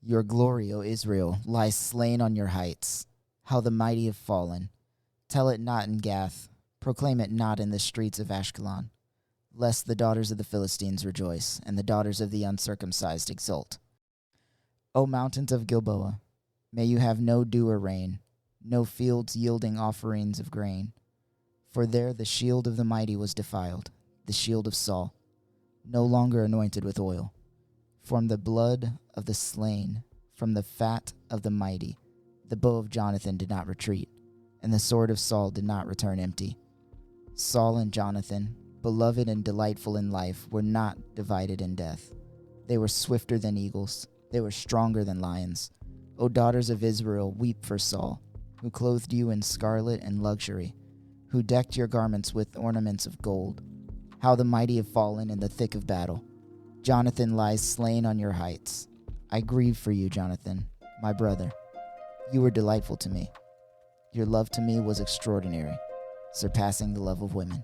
Your glory, O Israel, lies slain on your heights. How the mighty have fallen. Tell it not in Gath. Proclaim it not in the streets of Ashkelon. Lest the daughters of the Philistines rejoice, and the daughters of the uncircumcised exult. O mountains of Gilboa, may you have no dew or rain, no fields yielding offerings of grain. For there the shield of the mighty was defiled, the shield of Saul, no longer anointed with oil. From the blood of the slain, from the fat of the mighty, the bow of Jonathan did not retreat, and the sword of Saul did not return empty. Saul and Jonathan, beloved and delightful in life, were not divided in death. They were swifter than eagles. They were stronger than lions. O daughters of Israel, weep for Saul, who clothed you in scarlet and luxury, who decked your garments with ornaments of gold. How the mighty have fallen in the thick of battle. Jonathan lies slain on your heights. I grieve for you, Jonathan, my brother. You were delightful to me. Your love to me was extraordinary, surpassing the love of women.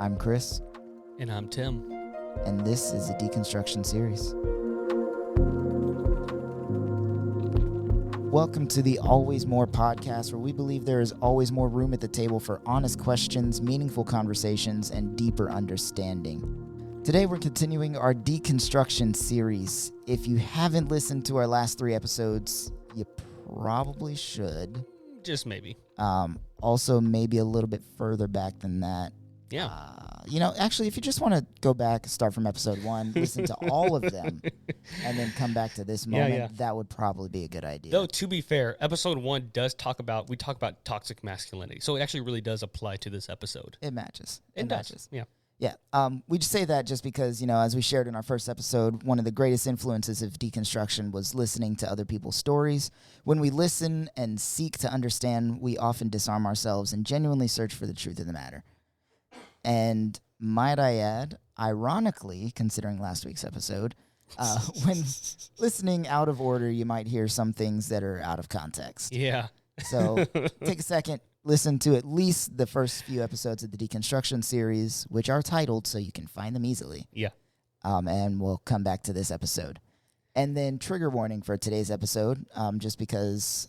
I'm Chris. And I'm Tim. And this is a Deconstruction series. Welcome to the Always More podcast, where we believe there is always more room at the table for honest questions, meaningful conversations, and deeper understanding. Today we're continuing our Deconstruction series. If you haven't listened to our last 3 episodes, you probably should. Just maybe. Also, maybe a little bit further back than that. Yeah. Actually, if you just want to go back, start from episode 1, listen to all of them, and then come back to this moment, that would probably be a good idea. Though, to be fair, episode 1 does talk about toxic masculinity. So it actually really does apply to this episode. It matches. It does. Yeah. Yeah. We just say that just because, as we shared in our first episode, one of the greatest influences of deconstruction was listening to other people's stories. When we listen and seek to understand, we often disarm ourselves and genuinely search for the truth of the matter. And might I add, ironically, considering last week's episode, when listening out of order, you might hear some things that are out of context. Yeah. So take a second, listen to at least the first few episodes of the Deconstruction series, which are titled so you can find them easily. Yeah. And we'll come back to this episode. And then trigger warning for today's episode, just because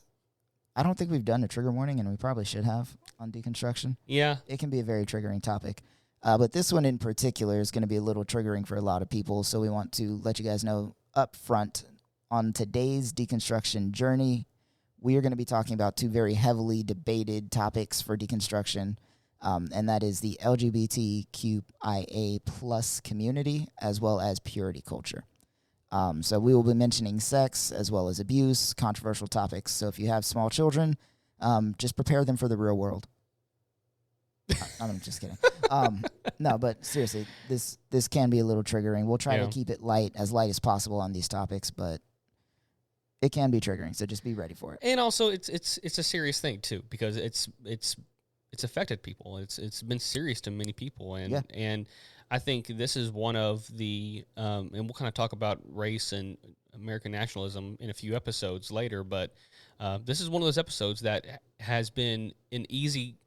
I don't think we've done a trigger warning, and we probably should have on Deconstruction. Yeah. It can be a very triggering topic. But this one in particular is going to be a little triggering for a lot of people, so we want to let you guys know up front on today's Deconstruction journey, we are going to be talking about 2 very heavily debated topics for deconstruction, and that is the LGBTQIA plus community as well as purity culture. So we will be mentioning sex as well as abuse, controversial topics. So if you have small children, just prepare them for the real world. I'm just kidding. No, but seriously, this can be a little triggering. We'll try to keep it light as possible on these topics, but it can be triggering, so just be ready for it. And also, it's a serious thing too, because it's affected people. It's been serious to many people, and I think this is one of the and we'll kind of talk about race and American nationalism in a few episodes later, but this is one of those episodes that has been an easy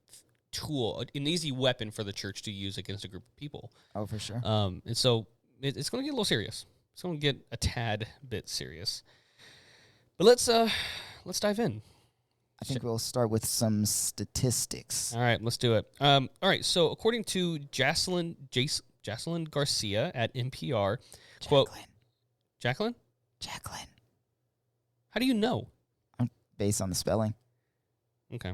tool, an easy weapon for the church to use against a group of people. Oh, for sure. And so it's going to get a little serious. It's going to get a tad bit serious. But let's dive in. I think we'll start with some statistics. All right, let's do it. All right, so according to Jocelyn Garcia at NPR, quote, Jacqueline? Jacqueline. How do you know? Based on the spelling. Okay.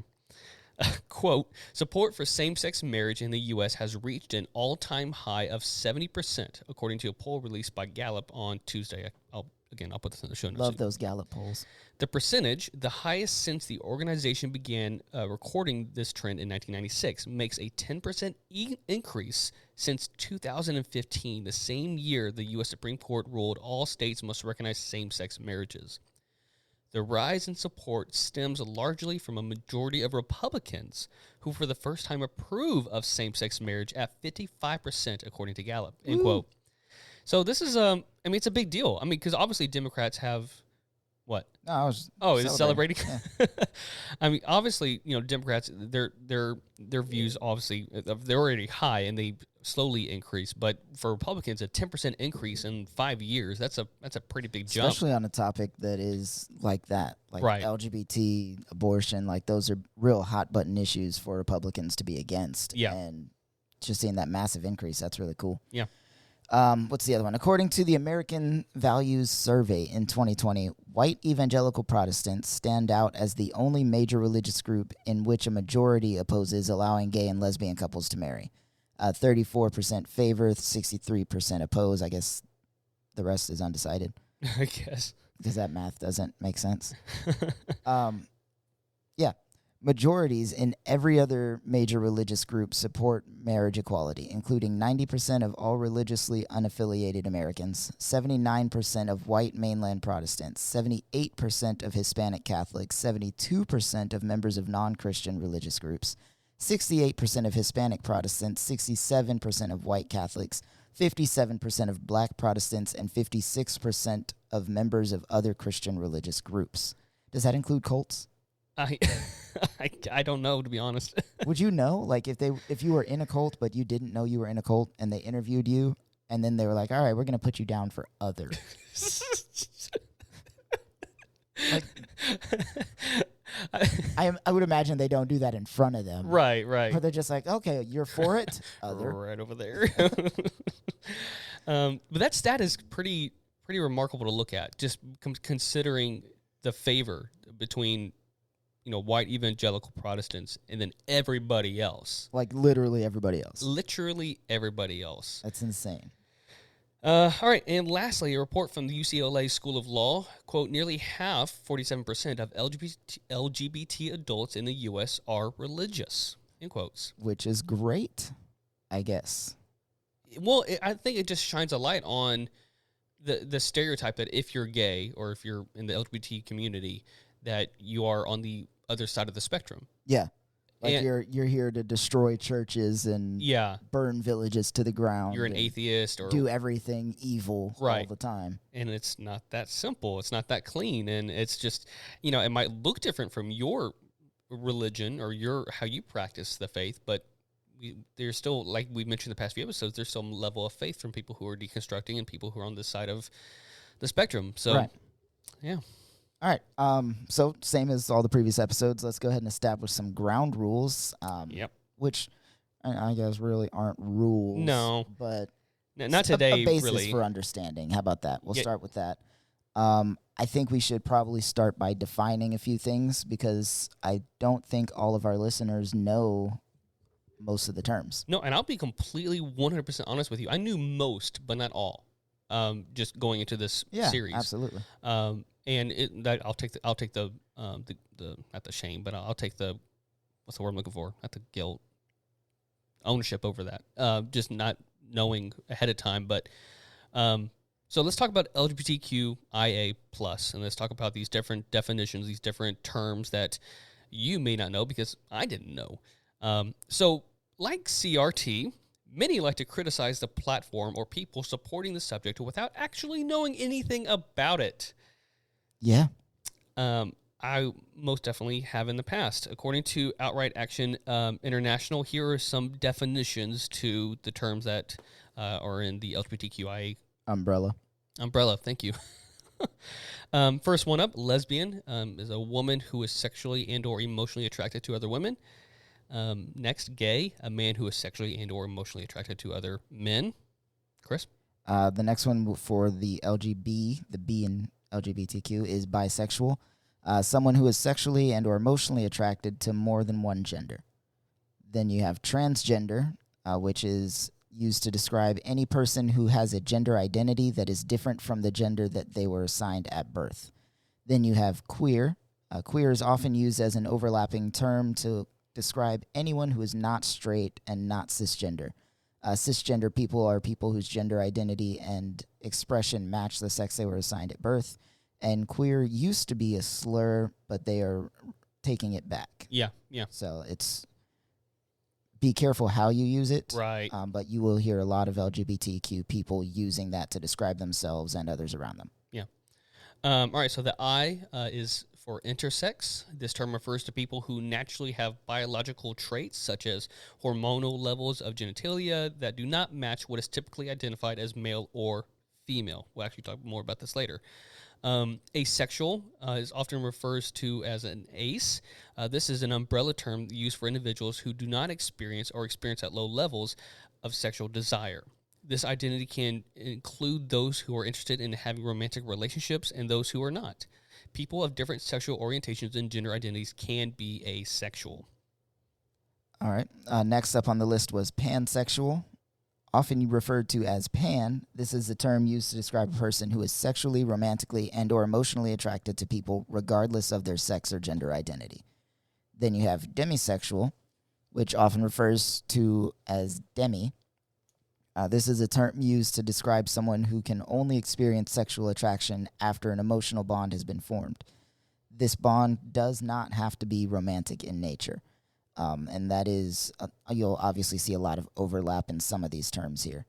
Quote, support for same-sex marriage in the U.S. has reached an all-time high of 70%, according to a poll released by Gallup on Tuesday. I'll put this in the show notes. Love those Gallup polls. The percentage, the highest since the organization began recording this trend in 1996, makes a 10% increase since 2015, the same year the U.S. Supreme Court ruled all states must recognize same-sex marriages. The rise in support stems largely from a majority of Republicans who, for the first time, approve of same-sex marriage at 55%, according to Gallup, end quote. So this is, it's a big deal. Because obviously Democrats have, What? No, I was. Oh, is it celebrating? Yeah. I mean, obviously, Democrats, their views obviously they're already high and they slowly increase. But for Republicans, a 10% increase in 5 years, that's a pretty big jump. Especially on a topic that is like that, like Right. LGBT, abortion, like those are real hot button issues for Republicans to be against. Yeah. And just seeing that massive increase, that's really cool. Yeah. What's the other one? According to the American Values Survey in 2020, white evangelical Protestants stand out as the only major religious group in which a majority opposes allowing gay and lesbian couples to marry. 34% favor, 63% oppose. I guess the rest is undecided. I guess. Because that math doesn't make sense. Yeah. Majorities in every other major religious group support marriage equality, including 90% of all religiously unaffiliated Americans, 79% of white mainland Protestants, 78% of Hispanic Catholics, 72% of members of non-Christian religious groups, 68% of Hispanic Protestants, 67% of white Catholics, 57% of black Protestants, and 56% of members of other Christian religious groups. Does that include cults? I don't know, to be honest. Would you know, like, if you were in a cult but you didn't know you were in a cult and they interviewed you and then they were like, all right, we're going to put you down for other. Like, I would imagine they don't do that in front of them. Right. Or they're just like, okay, you're for it? Other. Right over there. But that stat is pretty remarkable to look at, just considering the favor between white evangelical Protestants and then everybody else. Like literally everybody else. Literally everybody else. That's insane. All right, and lastly, a report from the UCLA School of Law, quote, nearly half, 47% of LGBT adults in the U.S. are religious, in quotes. Which is great, I guess. Well, I think it just shines a light on the stereotype that if you're gay or if you're in the LGBT community, that you are on the other side of the spectrum. Yeah. Like you're here to destroy churches and burn villages to the ground. You're an atheist or do everything evil all the time. And it's not that simple. It's not that clean. And it's just, it might look different from your religion or how you practice the faith, but there's still, like we mentioned in the past few episodes, there's some level of faith from people who are deconstructing and people who are on this side of the spectrum. So, yeah. All right. So same as all the previous episodes, let's go ahead and establish some ground rules. Which I guess really aren't rules. No, but not today. A basis really for understanding. How about that? We'll start with that. I think we should probably start by defining a few things because I don't think all of our listeners know most of the terms. No, and I'll be completely 100% honest with you. I knew most, but not all. Just going into this series. Absolutely. And I'll take the not the shame, but I'll take the, what's the word I'm looking for? Not the guilt, ownership over that. Just not knowing ahead of time. But so let's talk about LGBTQIA plus, and let's talk about these different definitions, these different terms that you may not know because I didn't know. So like CRT, many like to criticize the platform or people supporting the subject without actually knowing anything about it. Yeah. I most definitely have in the past. According to Outright Action International, here are some definitions to the terms that are in the LGBTQIA umbrella. Thank you. First one up, lesbian is a woman who is sexually and or emotionally attracted to other women. Next, gay, a man who is sexually and or emotionally attracted to other men. Chris? The next one for the LGB, the B in LGBTQ, is bisexual. Someone who is sexually and or emotionally attracted to more than one gender. Then you have transgender, which is used to describe any person who has a gender identity that is different from the gender that they were assigned at birth. Then you have queer. Queer is often used as an overlapping term to describe anyone who is not straight and not cisgender. Cisgender people are people whose gender identity and expression match the sex they were assigned at birth. And queer used to be a slur, but they are taking it back. Yeah. So it's be careful how you use it. Right. But you will hear a lot of LGBTQ people using that to describe themselves and others around them. Yeah. All right, so the I is for intersex. This term refers to people who naturally have biological traits such as hormonal levels of genitalia that do not match what is typically identified as male or female. We'll actually talk more about this later. Asexual is often refers to as an ace. This is an umbrella term used for individuals who do not experience or experience at low levels of sexual desire. This identity can include those who are interested in having romantic relationships and those who are not. People of different sexual orientations and gender identities can be asexual. All right. Next up on the list was pansexual. Often referred to as pan, this is a term used to describe a person who is sexually, romantically, and or emotionally attracted to people regardless of their sex or gender identity. Then you have demisexual, which often refers to as demi. This is a term used to describe someone who can only experience sexual attraction after an emotional bond has been formed. This bond does not have to be romantic in nature. And that is, you'll obviously see a lot of overlap in some of these terms here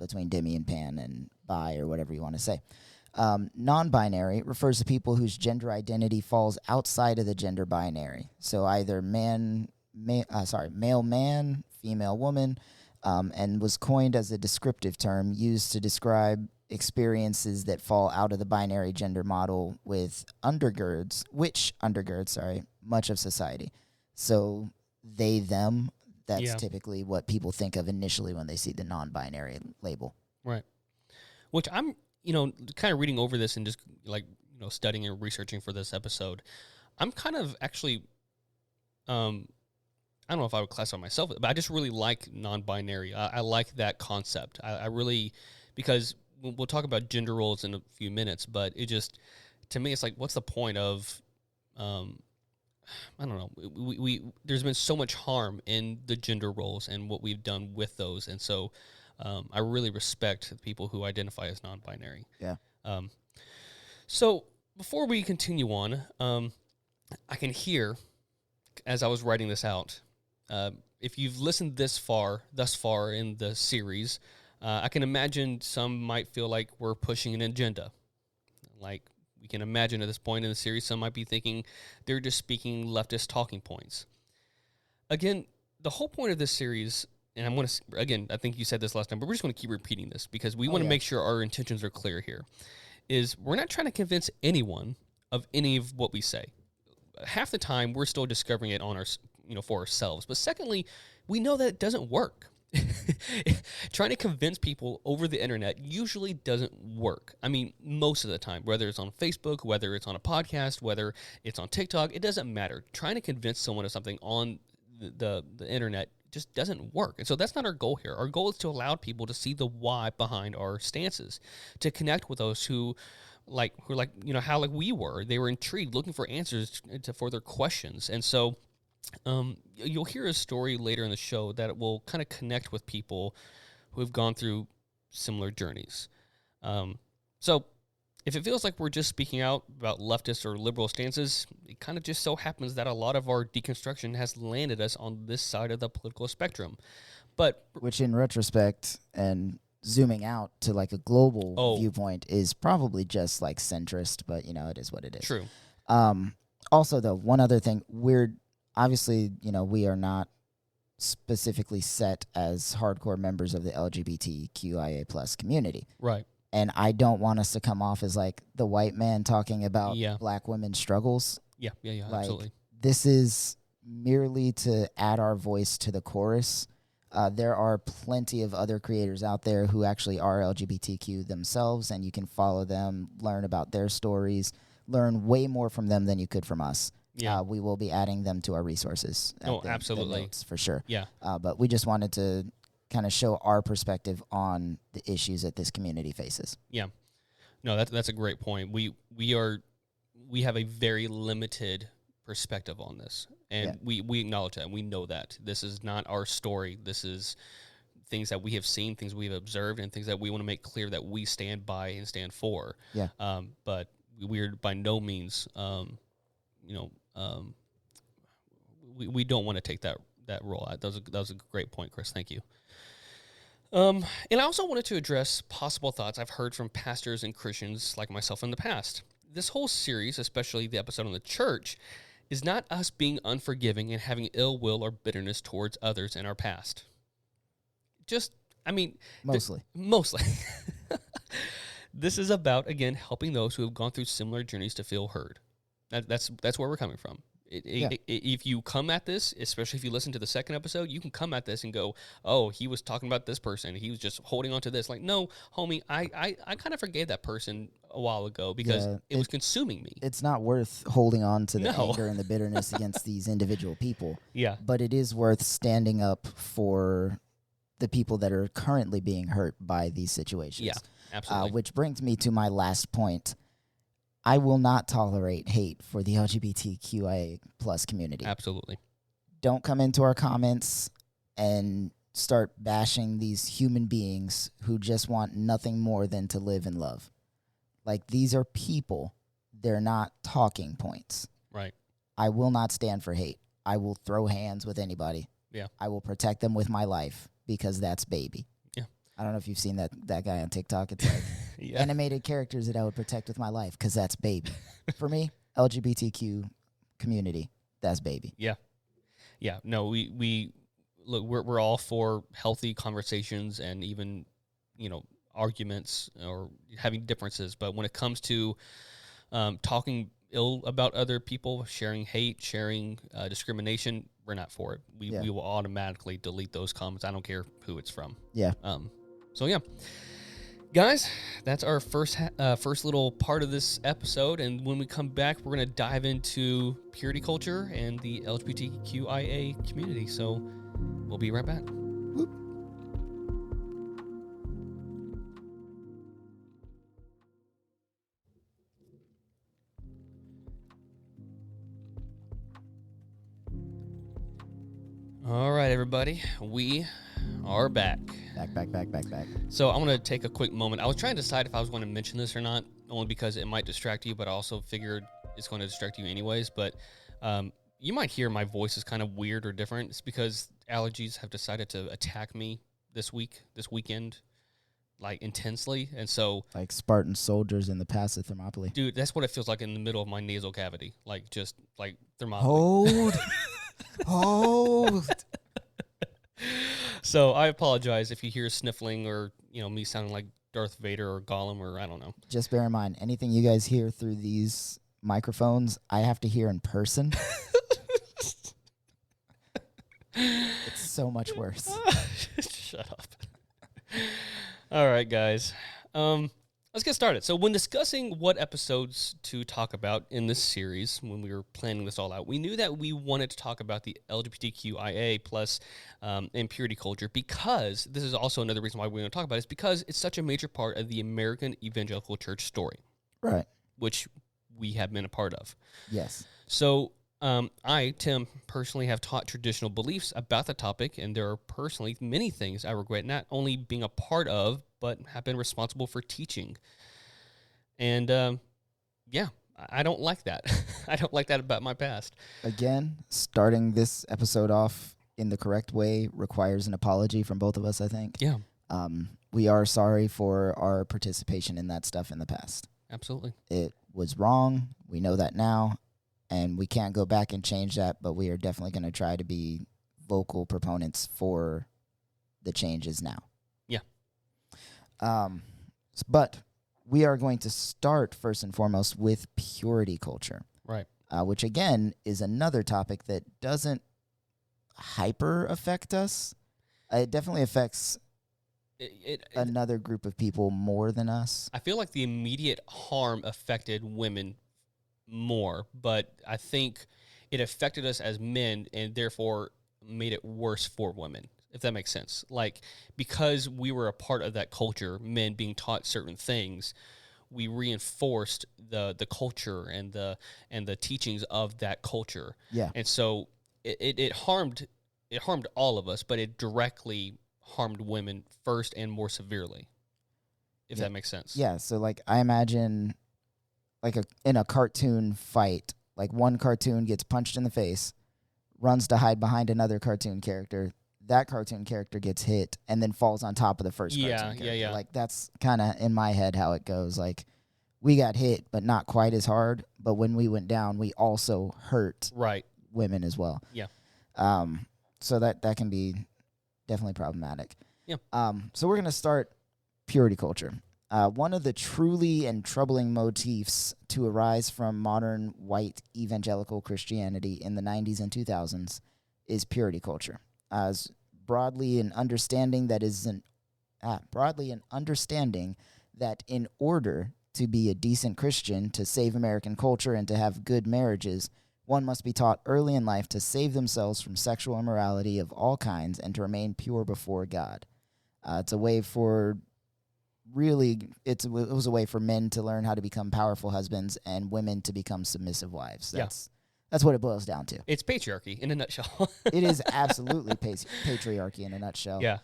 between demi and pan and bi or whatever you want to say. Non-binary refers to people whose gender identity falls outside of the gender binary. So either male man, female woman, and was coined as a descriptive term used to describe experiences that fall out of the binary gender model which undergirds much of society. So they, them, that's typically what people think of initially when they see the non-binary label. Right. Which I'm, kind of reading over this and just studying and researching for this episode. I'm kind of actually, I don't know if I would classify myself, but I just really like non-binary. I like that concept. I really, because we'll talk about gender roles in a few minutes, but it just, to me, it's like, what's the point of, I don't know. We there's been so much harm in the gender roles and what we've done with those, and so I really respect people who identify as non-binary. Yeah. So before we continue on, I can hear, as I was writing this out, if you've listened thus far in the series, I can imagine some might feel like we're pushing an agenda, like. We can imagine at this point in the series, some might be thinking they're just speaking leftist talking points. Again, the whole point of this series, and I'm going to, again, I think you said this last time, but we're just going to keep repeating this because we want to make sure our intentions are clear here, is we're not trying to convince anyone of any of what we say. Half the time, we're still discovering it on our, for ourselves. But secondly, we know that it doesn't work. Trying to convince people over the internet usually doesn't work. I mean, most of the time, whether it's on Facebook, whether it's on a podcast, whether it's on TikTok, it doesn't matter. Trying to convince someone of something on the internet just doesn't work. And so that's not our goal here. Our goal is to allow people to see the why behind our stances, to connect with those who how we were. They were intrigued, looking for answers for their questions. And so you'll hear a story later in the show that will kind of connect with people who have gone through similar journeys. So if it feels like we're just speaking out about leftist or liberal stances, it kind of just so happens that a lot of our deconstruction has landed us on this side of the political spectrum. But which in retrospect and zooming out to like a global viewpoint is probably just like centrist, but it is what it is. True. Also though, one other thing, obviously, we are not specifically set as hardcore members of the LGBTQIA plus community. Right. And I don't want us to come off as like the white man talking about black women's struggles. Yeah, absolutely. This is merely to add our voice to the chorus. There are plenty of other creators out there who actually are LGBTQ themselves, and you can follow them, learn about their stories, learn way more from them than you could from us. Yeah. We will be adding them to our resources. Absolutely. The notes for sure. Yeah. But we just wanted to kind of show our perspective on the issues that this community faces. Yeah. No, that's a great point. We have a very limited perspective on this, and we acknowledge that, and we know that. This is not our story. This is things that we have seen, things we've observed, and things that we want to make clear that we stand by and stand for. Yeah. But we're by no means we don't want to take that role. That was a great point, Chris. Thank you. And I also wanted to address possible thoughts I've heard from pastors and Christians like myself in the past. this whole series, especially the episode on the church, is not us being unforgiving and having ill will or bitterness towards others in our past. Mostly. This is about, again, helping those who have gone through similar journeys to feel heard. That's where we're coming from. If you come at this, especially if you listen to the second episode, you can come at this and go, oh, he was talking about this person. He was just holding on to this. Like, no, homie, I kind of forgave that person a while ago because it was consuming me. It's not worth holding on to the anger and the bitterness against these individual people. Yeah. But it is worth standing up for the people that are currently being hurt by these situations. Yeah, absolutely. Which brings me to my last point. I will not tolerate hate for the LGBTQIA plus community. Absolutely. Don't come into our comments and start bashing these human beings who just want nothing more than to live in love. Like, these are people. They're not talking points. Right. I will not stand for hate. I will throw hands with anybody. Yeah. I will protect them with my life because that's baby. Yeah. I don't know if you've seen that guy on TikTok. It's like animated characters that I would protect with my life because that's baby. For me, LGBTQ community, that's baby. Yeah. Yeah. No, we look, we're all for healthy conversations and even, arguments or having differences. But when it comes to talking ill about other people, sharing hate, sharing discrimination, we're not for it. We will automatically delete those comments. I don't care who it's from. Yeah. So yeah, guys, that's our first little part of this episode. And when we come back, we're gonna dive into purity culture and the LGBTQIA community. So we'll be right back. Whoop. All right, everybody, we are back. Back. So I want to take a quick moment. I was trying to decide if I was going to mention this or not, only because it might distract you, but I also figured it's going to distract you anyways. But you might hear my voice is kind of weird or different. It's because allergies have decided to attack me this weekend, like intensely. And so, like Spartan soldiers in the past of Thermopylae. Dude, that's what it feels like in the middle of my nasal cavity. Like just like Thermopylae. Hold. So I apologize if you hear sniffling or, me sounding like Darth Vader or Gollum or I don't know. Just bear in mind, anything you guys hear through these microphones, I have to hear in person. It's so much worse. Shut up. All right, guys. Let's get started. So when discussing what episodes to talk about in this series, when we were planning this all out, we knew that we wanted to talk about the LGBTQIA plus and purity culture because this is also another reason why we want to talk about it, is because it's such a major part of the American evangelical church story. Right. Which we have been a part of. Yes. So I, Tim, personally have taught traditional beliefs about the topic, and there are personally many things I regret not only being a part of, but have been responsible for teaching. And, I don't like that. I don't like that about my past. Again, starting this episode off in the correct way requires an apology from both of us, I think. Yeah. We are sorry for our participation in that stuff in the past. Absolutely. It was wrong. We know that now. And we can't go back and change that, but we are definitely going to try to be vocal proponents for the changes now. Yeah. But we are going to start first and foremost with purity culture. Right. Which, again, is another topic that doesn't hyper affect us. It definitely affects another group of people more than us. I feel like the immediate harm affected women more, but I think it affected us as men and therefore made it worse for women, if that makes sense. Like, because we were a part of that culture, men being taught certain things, we reinforced the culture and the teachings of that culture. Yeah. And so it harmed all of us, but it directly harmed women first and more severely, if that makes sense. Yeah, so like I imagine like in a cartoon fight, like one cartoon gets punched in the face, runs to hide behind another cartoon character. That cartoon character gets hit and then falls on top of the first cartoon character. Yeah. Like that's kind of in my head how it goes. Like we got hit, but not quite as hard. But when we went down, we also hurt Right. women as well. Yeah. So that can be definitely problematic. Yeah. So we're going to start purity culture. One of the truly and troubling motifs to arise from modern white evangelical Christianity in the 90s and 2000s is purity culture. As broadly an understanding that in order to be a decent Christian, to save American culture, and to have good marriages, one must be taught early in life to save themselves from sexual immorality of all kinds and to remain pure before God. It's a way for it was a way for men to learn how to become powerful husbands and women to become submissive wives. That's what it boils down to. It's patriarchy in a nutshell. It is absolutely patriarchy in a nutshell. Yeah.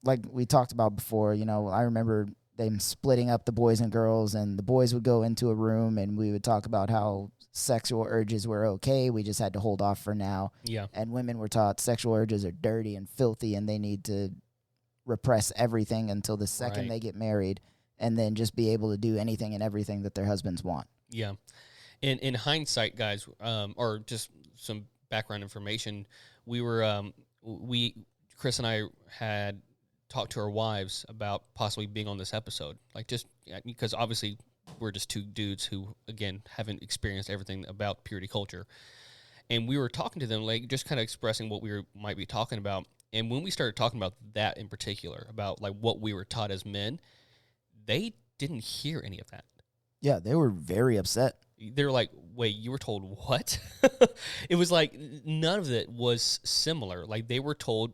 Like we talked about before, I remember them splitting up the boys and girls, and the boys would go into a room and we would talk about how sexual urges were okay. We just had to hold off for now. Yeah. And women were taught sexual urges are dirty and filthy and they need to repress everything until the second they get married, and then just be able to do anything and everything that their husbands want. Yeah. In hindsight, guys, or just some background information, Chris and I had talked to our wives about possibly being on this episode, because obviously we're just two dudes who, again, haven't experienced everything about purity culture. And we were talking to them, just kind of expressing what we might be talking about. And when we started talking about that in particular, about what we were taught as men, they didn't hear any of that. Yeah, they were very upset. They were like, wait, you were told what? It was like none of it was similar. Like they were told,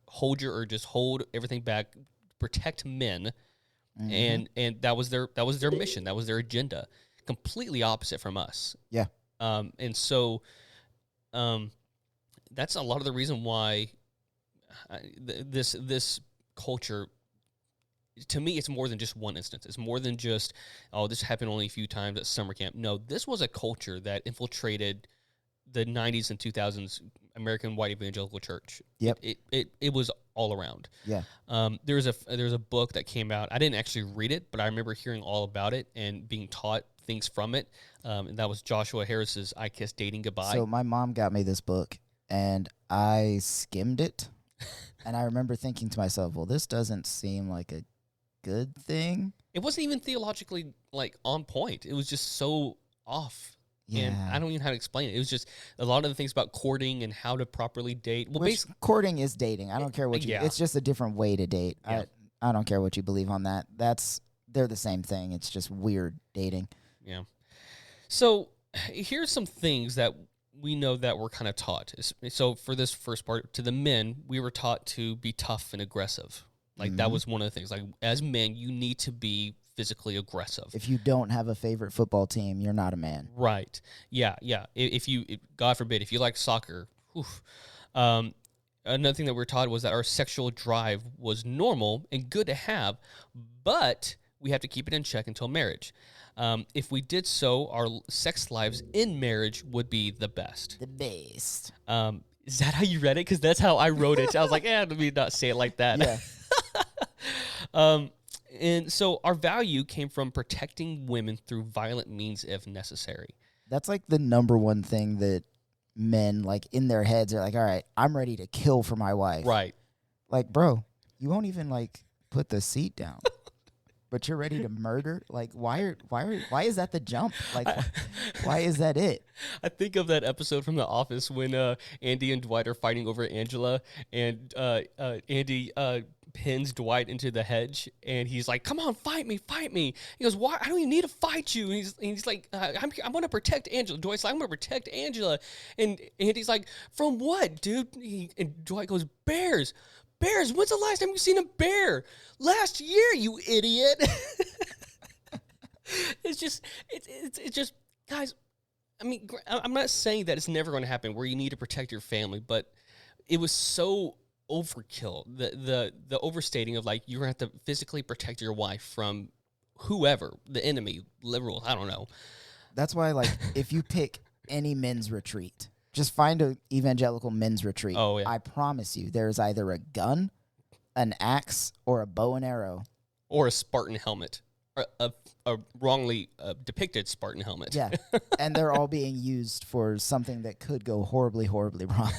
hold your urges, hold everything back, protect men. Mm-hmm. And that was their mission. That was their agenda. Completely opposite from us. Yeah. And so that's a lot of the reason why this culture, to me, it's more than just one instance. It's more than just, this happened only a few times at summer camp. No, this was a culture that infiltrated the 90s and 2000s American white evangelical church. Yep. It was all around. Yeah. There was a book that came out. I didn't actually read it, but I remember hearing all about it and being taught things from it. And that was Joshua Harris's I Kiss Dating Goodbye. So my mom got me this book, and I skimmed it. And I remember thinking to myself, well, this doesn't seem like a good thing. It wasn't even theologically on point. It was just so off. Yeah. And I don't even know how to explain it. It was just a lot of the things about courting and how to properly date. Well, courting is dating. I don't care what it's just a different way to date. Yeah. I don't care what you believe on that. They're the same thing. It's just weird dating. Yeah. So here's some things that we know that we're kind of taught. So for this first part, to the men, we were taught to be tough and aggressive. That was one of the things. As men, you need to be physically aggressive. If you don't have a favorite football team, you're not a man. Right. Yeah. If God forbid, if you like soccer, another thing that we're taught was that our sexual drive was normal and good to have, but we have to keep it in check until marriage. If we did so, our sex lives in marriage would be the best. The best. Is that how you read it? Because that's how I wrote it. I was like, let me not say it like that. Yeah. And so our value came from protecting women through violent means if necessary. That's the number one thing that men, in their heads, are like, all right, I'm ready to kill for my wife. Right. Bro, you won't even, put the seat down. But you're ready to murder? Why is that the jump? Why is that it? I think of that episode from The Office when Andy and Dwight are fighting over Angela, and Andy pins Dwight into the hedge, and he's like, "Come on, fight me!" He goes, "Why? I don't even need to fight you." And he's like, "I'm going to protect Angela." Dwight's like, "I'm going to protect Angela," and Andy's like, "From what, dude?" And Dwight goes, "Bears. Bears, when's the last time you've seen a bear? Last year, you idiot." It's just, guys, I mean, I'm not saying that it's never going to happen where you need to protect your family, but it was so overkill. The overstating of you're going to have to physically protect your wife from whoever, the enemy, liberals, I don't know. That's why, if you pick any men's retreat, just find an evangelical men's retreat. Oh, yeah. I promise you, there's either a gun, an axe, or a bow and arrow. Or a Spartan helmet. a wrongly depicted Spartan helmet. Yeah. And they're all being used for something that could go horribly, horribly wrong.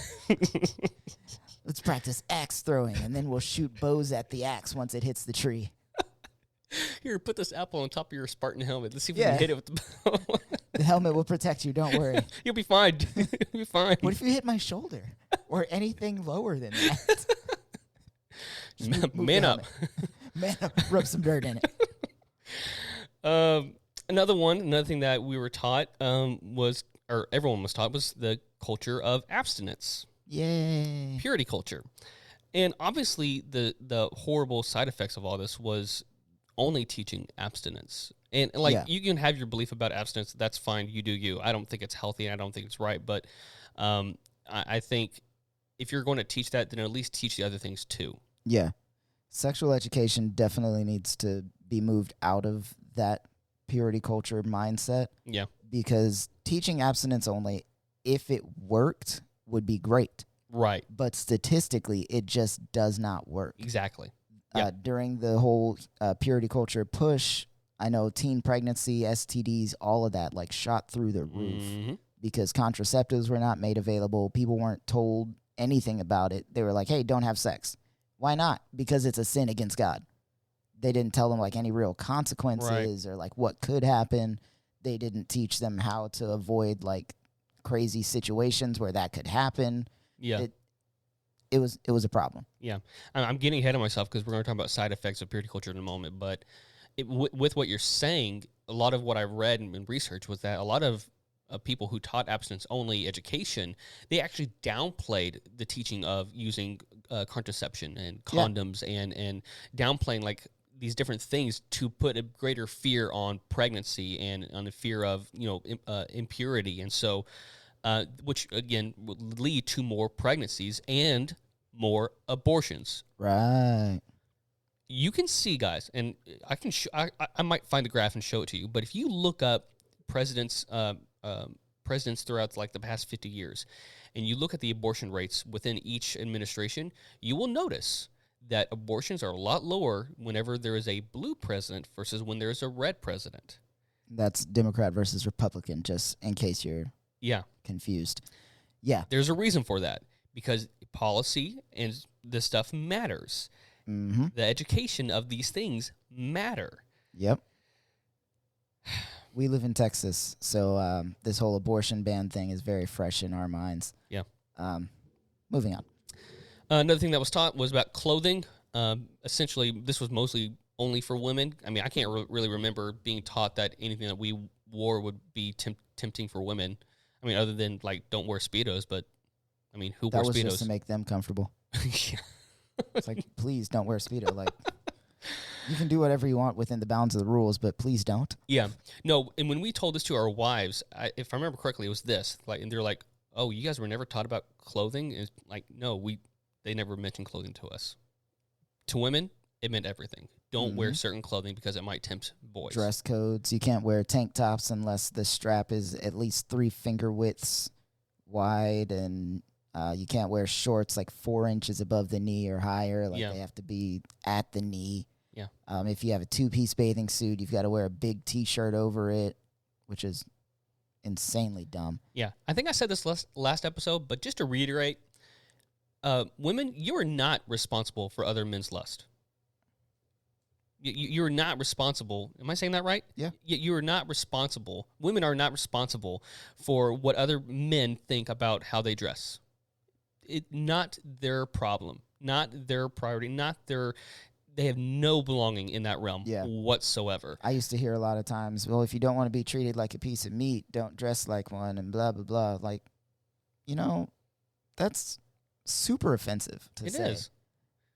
Let's practice axe throwing, and then we'll shoot bows at the axe once it hits the tree. Here, put this apple on top of your Spartan helmet. Let's see if we Yeah. can hit it with the bow. The helmet will protect you, don't worry. You'll be fine. You'll be fine. What if you hit my shoulder? Or anything lower than that? Just move Man the up. helmet. Man up. Rub some dirt in it. Another thing that we were taught or everyone was taught, was the culture of abstinence. Yay. Purity culture. And obviously the horrible side effects of all this was only teaching abstinence. And like, Yeah. you can have your belief about abstinence, that's fine, you do you. I don't think it's healthy, and I don't think it's right, but I think if you're going to teach that, then at least teach the other things too. Yeah. Sexual education definitely needs to be moved out of that purity culture mindset, Yeah. because teaching abstinence only, if it worked, would be great. Right. But statistically, it just does not work. Exactly. Yeah. During the whole purity culture push, I know teen pregnancy, STDs, all of that like shot through the roof Mhm. because contraceptives were not made available. People weren't told anything about it. They were like, hey, don't have sex. Why not? Because it's a sin against God. They didn't tell them like any real consequences or like what could happen. They didn't teach them how to avoid like crazy situations where that could happen. Yeah. It was a problem. Yeah. I'm getting ahead of myself because we're going to talk about side effects of purity culture in a moment. But with what you're saying, a lot of what I read and research was that a lot of people who taught abstinence-only education, they actually downplayed the teaching of using contraception and condoms and downplaying like these different things to put a greater fear on pregnancy and on the fear of, impurity. And so, which again would lead to more pregnancies and more abortions. Right. You can see, guys, and I can I might find the graph and show it to you. But if you look up presidents throughout like the past 50 years, and you look at the abortion rates within each administration, you will notice that abortions are a lot lower whenever there is a blue president versus when there is a red president. That's Democrat versus Republican, just in case you're Yeah. confused. Yeah. There's a reason for that, because policy and this stuff matters. Mm-hmm. The education of these things matter. Yep. We live in Texas, so this whole abortion ban thing is very fresh in our minds. Yeah. Moving on. Another thing that was taught was about clothing. Essentially, this was mostly only for women. I mean, I can't really remember being taught that anything that we wore would be tempting for women. I mean, other than, like, don't wear Speedos, but, I mean, who wears Speedos? That was just to make them comfortable. Yeah. It's like, please don't wear a Speedo. Like, you can do whatever you want within the bounds of the rules, but please don't. Yeah. No, and when we told this to our wives, if I remember correctly, it was this. Like, and they're like, oh, you guys were never taught about clothing? And it's like, no, they never mentioned clothing to us. To women, it meant everything. Don't wear certain clothing because it might tempt boys. Dress codes. You can't wear tank tops unless the strap is at least 3 finger widths wide, and you can't wear shorts like 4 inches above the knee or higher. Like they have to be at the knee. Yeah. If you have a 2-piece bathing suit, you've got to wear a big T-shirt over it, which is insanely dumb. Yeah. I think I said this last episode, but just to reiterate, women, you are not responsible for other men's lust. You're not responsible. Am I saying that right? Yeah. You are not responsible. Women are not responsible for what other men think about how they dress. Not their problem, not their priority, they have no belonging in that realm whatsoever. I used to hear a lot of times, well, if you don't want to be treated like a piece of meat, don't dress like one, and blah, blah, blah. Like, that's super offensive to say. It is.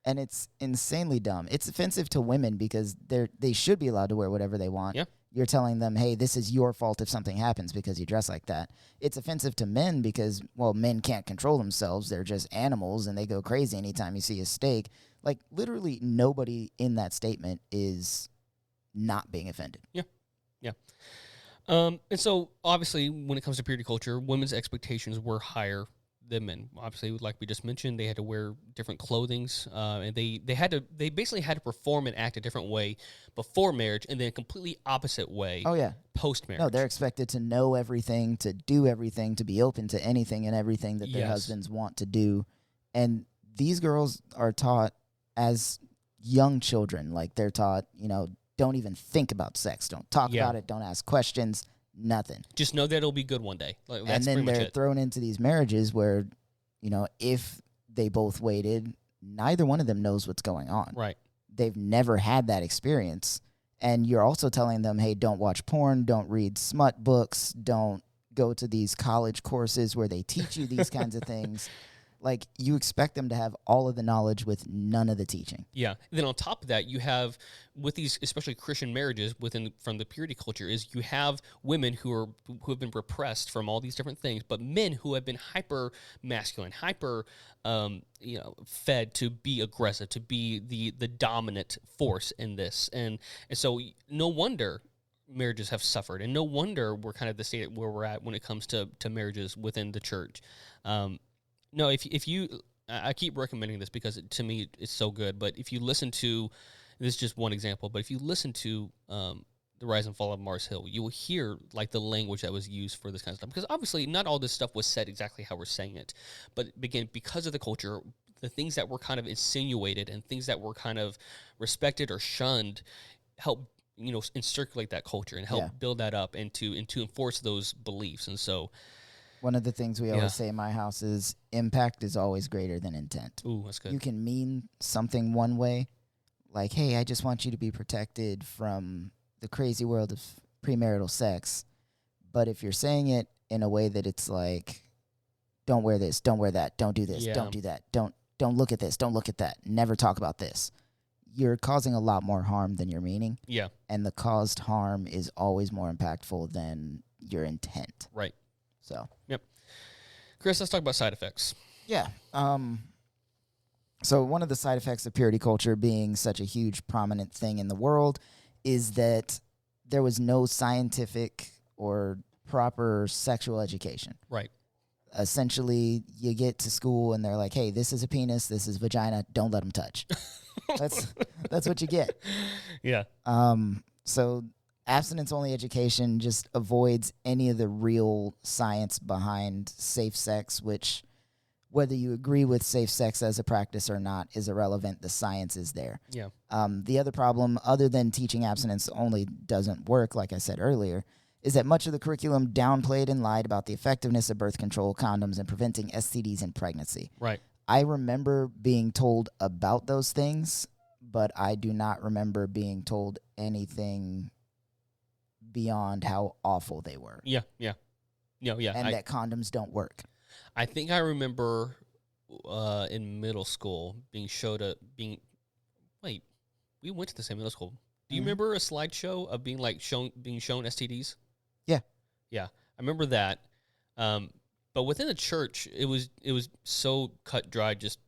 And it's insanely dumb. It's offensive to women because they should be allowed to wear whatever they want. Yeah. You're telling them, hey, this is your fault if something happens because you dress like that. It's offensive to men because, well, men can't control themselves. They're just animals, and they go crazy anytime you see a steak. Like, literally nobody in that statement is not being offended. Yeah. Yeah. And so, obviously, when it comes to purity culture, women's expectations were higher the men. Obviously, like we just mentioned, they had to wear different clothings, and they basically had to perform and act a different way before marriage, and then a completely opposite way. Oh yeah. Post marriage. No, they're expected to know everything, to do everything, to be open to anything and everything that their husbands want to do. And these girls are taught as young children, like they're taught, don't even think about sex, don't talk about it, don't ask questions, nothing. Just know that it'll be good one day. Like, that's and then pretty they're much it. thrown into these marriages where, if they both waited, neither one of them knows what's going on. Right. They've never had that experience. And you're also telling them, hey, don't watch porn, don't read smut books, don't go to these college courses where they teach you these kinds of things. Like, you expect them to have all of the knowledge with none of the teaching. Yeah. And then on top of that, you have, with these, especially Christian marriages from the purity culture, is you have women who have been repressed from all these different things, but men who have been hyper masculine, hyper fed to be aggressive, to be the dominant force in this. And so no wonder marriages have suffered, and no wonder we're kind of the state where we're at when it comes to marriages within the church. No, if you, I keep recommending this because to me it's so good. But if you listen to, this is just one example, but if you listen to The Rise and Fall of Mars Hill, you will hear like the language that was used for this kind of stuff. Because obviously not all this stuff was said exactly how we're saying it, but again, because of the culture, the things that were kind of insinuated and things that were kind of respected or shunned help circulate that culture and help build that up and to enforce those beliefs. And so. One of the things we always say in my house is impact is always greater than intent. Ooh, that's good. You can mean something one way, like, hey, I just want you to be protected from the crazy world of premarital sex. But if you're saying it in a way that it's like, don't wear this, don't wear that, don't do this, don't do that, don't look at this, don't look at that, never talk about this, you're causing a lot more harm than you're meaning. Yeah. And the caused harm is always more impactful than your intent. Right. So. Yep. Chris, let's talk about side effects. Yeah. So one of the side effects of purity culture being such a huge prominent thing in the world is that there was no scientific or proper sexual education. Right. Essentially, you get to school and they're like, hey, this is a penis, this is vagina, don't let them touch. That's what you get. Yeah. So abstinence-only education just avoids any of the real science behind safe sex, which, whether you agree with safe sex as a practice or not, is irrelevant. The science is there. Yeah. The other problem, other than teaching abstinence only doesn't work, like I said earlier, is that much of the curriculum downplayed and lied about the effectiveness of birth control, condoms, and preventing STDs in pregnancy. Right. I remember being told about those things, but I do not remember being told anything beyond how awful they were. Yeah. And that condoms don't work. I think I remember in middle school being wait, we went to the same middle school. Do you remember a slideshow of being shown STDs? Yeah. Yeah. I remember that. But within the church, it was so cut dry, just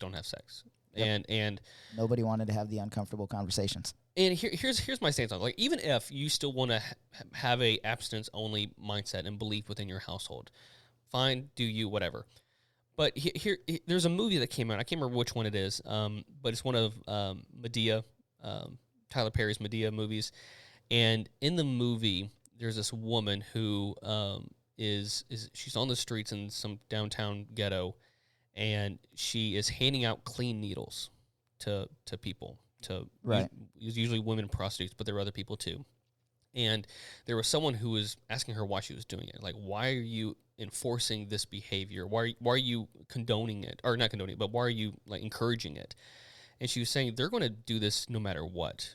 don't have sex. Yep. And nobody wanted to have the uncomfortable conversations. And here's my stance on it. Like, even if you still want to have a abstinence only mindset and belief within your household, fine, do you, whatever. But here there's a movie that came out. I can't remember which one it is, but it's one of Medea, Tyler Perry's Medea movies. And in the movie, there's this woman who she's on the streets in some downtown ghetto, and she is handing out clean needles to people. Right. Usually women prostitutes, but there were other people too. And there was someone who was asking her why she was doing it. Like, why are you enforcing this behavior? Why are you condoning it? Or not condoning it, but why are you like encouraging it? And she was saying they're going to do this no matter what.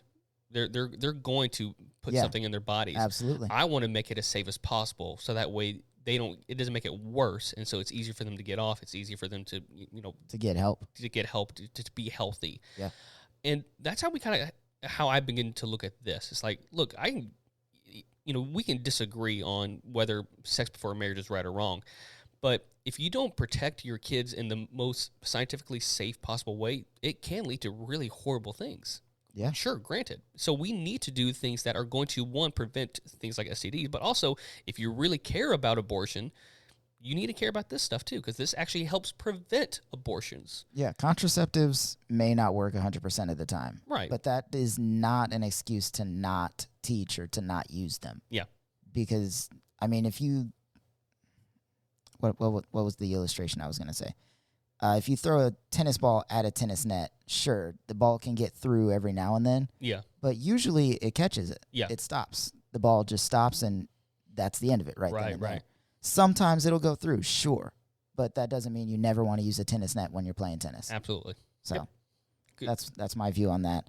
They're going to put something in their bodies. Absolutely. I want to make it as safe as possible, so that way it doesn't make it worse, and so it's easier for them to get off. It's easier for them to to get help, to be healthy. Yeah. And that's how I begin to look at this. It's like, look, we can disagree on whether sex before marriage is right or wrong, but if you don't protect your kids in the most scientifically safe possible way, it can lead to really horrible things. Yeah. Sure, granted. So we need to do things that are going to, one, prevent things like STDs, but also, if you really care about abortion, you need to care about this stuff too, because this actually helps prevent abortions. Yeah, contraceptives may not work 100% of the time. Right. But that is not an excuse to not teach or to not use them. Yeah. Because, I mean, if you... What was the illustration I was going to say? If you throw a tennis ball at a tennis net, sure, the ball can get through every now and then. Yeah. But usually it catches it. Yeah. It stops. The ball just stops, and that's the end of it then Right, and there. right. Sometimes it'll go through, sure. But that doesn't mean you never want to use a tennis net when you're playing tennis. Absolutely. So Yep. that's my view on that.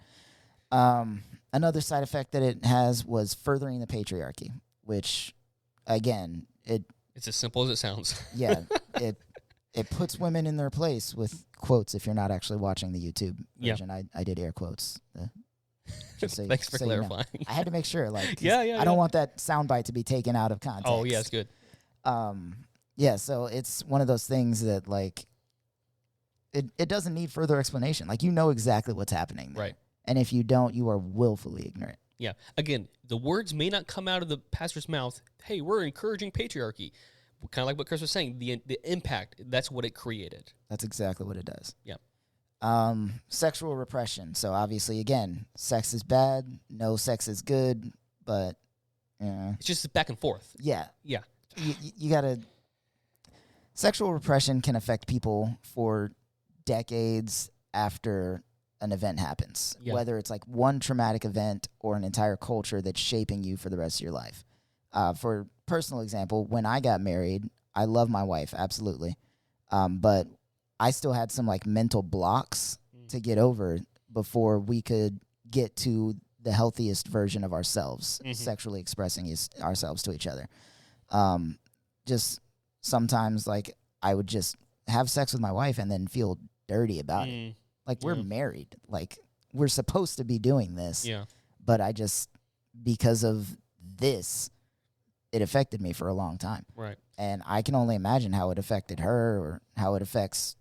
Another side effect that it has was furthering the patriarchy, which, again, It's as simple as it sounds. it puts women in their place with quotes. If you're not actually watching the YouTube Yeah. version, I did air quotes. Just so, Thanks for so you know. clarifying. I had to make sure, like, 'cause Yeah, I don't want that soundbite to be taken out of context. Oh, yeah, it's good. Yeah, so it's one of those things that, like, it doesn't need further explanation. Like, you know exactly what's happening there. Right. And if you don't, you are willfully ignorant. Yeah. Again, the words may not come out of the pastor's mouth, hey, we're encouraging patriarchy. Kind of like what Chris was saying, the impact, that's what it created. That's exactly what it does. Yeah. Sexual repression. So, obviously, again, sex is bad. No sex is good. But, It's just back and forth. yeah. Yeah. You got to... Sexual repression can affect people for decades after an event happens, whether it's like one traumatic event or an entire culture that's shaping you for the rest of your life. For personal example, when I got married, I love my wife, absolutely. But I still had some like mental blocks to get over before we could get to the healthiest version of ourselves, sexually expressing ourselves to each other. Just sometimes, like, I would just have sex with my wife and then feel dirty about it. Like, we're married. Like, we're supposed to be doing this. Yeah. But I just, because of this, it affected me for a long time. Right. And I can only imagine how it affected her or how it affects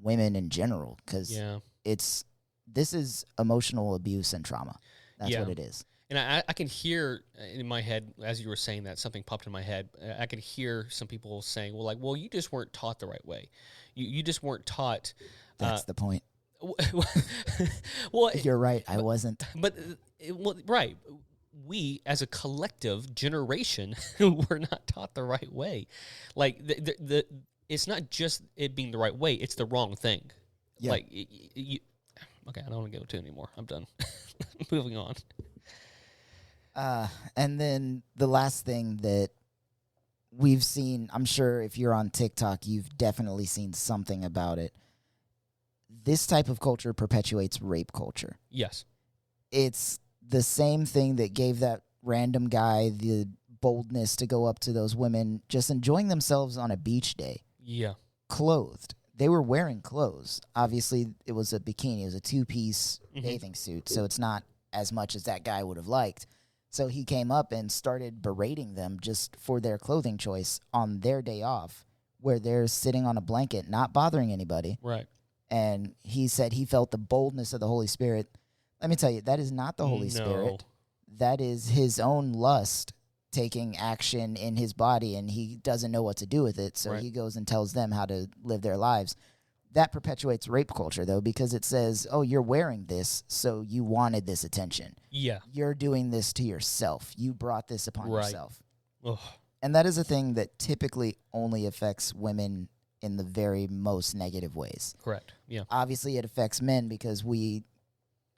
women in general. Because this is emotional abuse and trauma. That's what it is. And I can hear in my head, as you were saying that, something popped in my head. I could hear some people saying, well, you just weren't taught the right way. You just weren't taught. That's the point. Well, you're right. I wasn't. But, right. We, as a collective generation, were not taught the right way. Like, it's not just it being the right way. It's the wrong thing. Yeah. Like, okay, I don't want to go into it anymore. I'm done. Moving on. And then the last thing that we've seen, I'm sure if you're on TikTok, you've definitely seen something about it. This type of culture perpetuates rape culture. Yes. It's the same thing that gave that random guy the boldness to go up to those women just enjoying themselves on a beach day. Yeah. Clothed. They were wearing clothes. Obviously, it was a bikini. It was a two-piece bathing suit, so it's not as much as that guy would have liked. So he came up and started berating them just for their clothing choice on their day off, where they're sitting on a blanket, not bothering anybody. Right. And he said he felt the boldness of the Holy Spirit. Let me tell you, that is not the Holy Spirit. That is his own lust taking action in his body, and he doesn't know what to do with it, so he goes and tells them how to live their lives. That perpetuates rape culture, though, because it says, oh, you're wearing this, so you wanted this attention. Yeah. You're doing this to yourself. You brought this upon yourself. Ugh. And that is a thing that typically only affects women in the very most negative ways. Correct. Yeah. Obviously, it affects men because we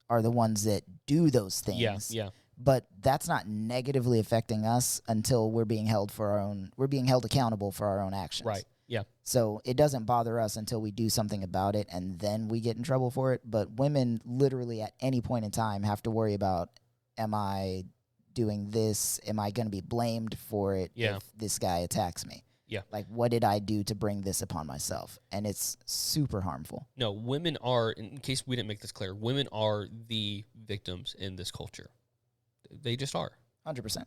are the ones that do those things. Yeah. Yeah. But that's not negatively affecting us until we're being held accountable for our own actions. Right. Yeah. So it doesn't bother us until we do something about it and then we get in trouble for it. But women literally at any point in time have to worry about, am I doing this? Am I going to be blamed for it if this guy attacks me? Yeah. Like, what did I do to bring this upon myself? And it's super harmful. No, women are, in case we didn't make this clear, women are the victims in this culture. They just are. 100%.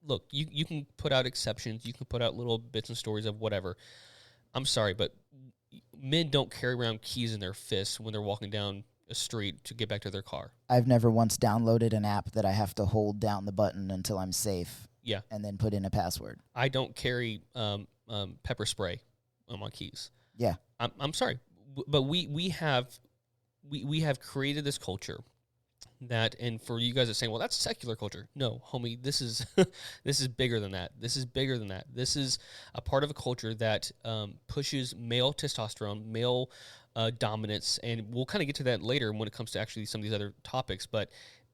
Look, you can put out exceptions. You can put out little bits and stories of whatever. I'm sorry, but men don't carry around keys in their fists when they're walking down a street to get back to their car. I've never once downloaded an app that I have to hold down the button until I'm safe. Yeah. And then put in a password. I don't carry pepper spray on my keys. Yeah. I'm sorry, but we have created this culture that, and for you guys that saying, well, that's secular culture. No, homie, this is this is bigger than that. This is bigger than that. This is a part of a culture that pushes male testosterone, male dominance, and we'll kind of get to that later when it comes to actually some of these other topics. But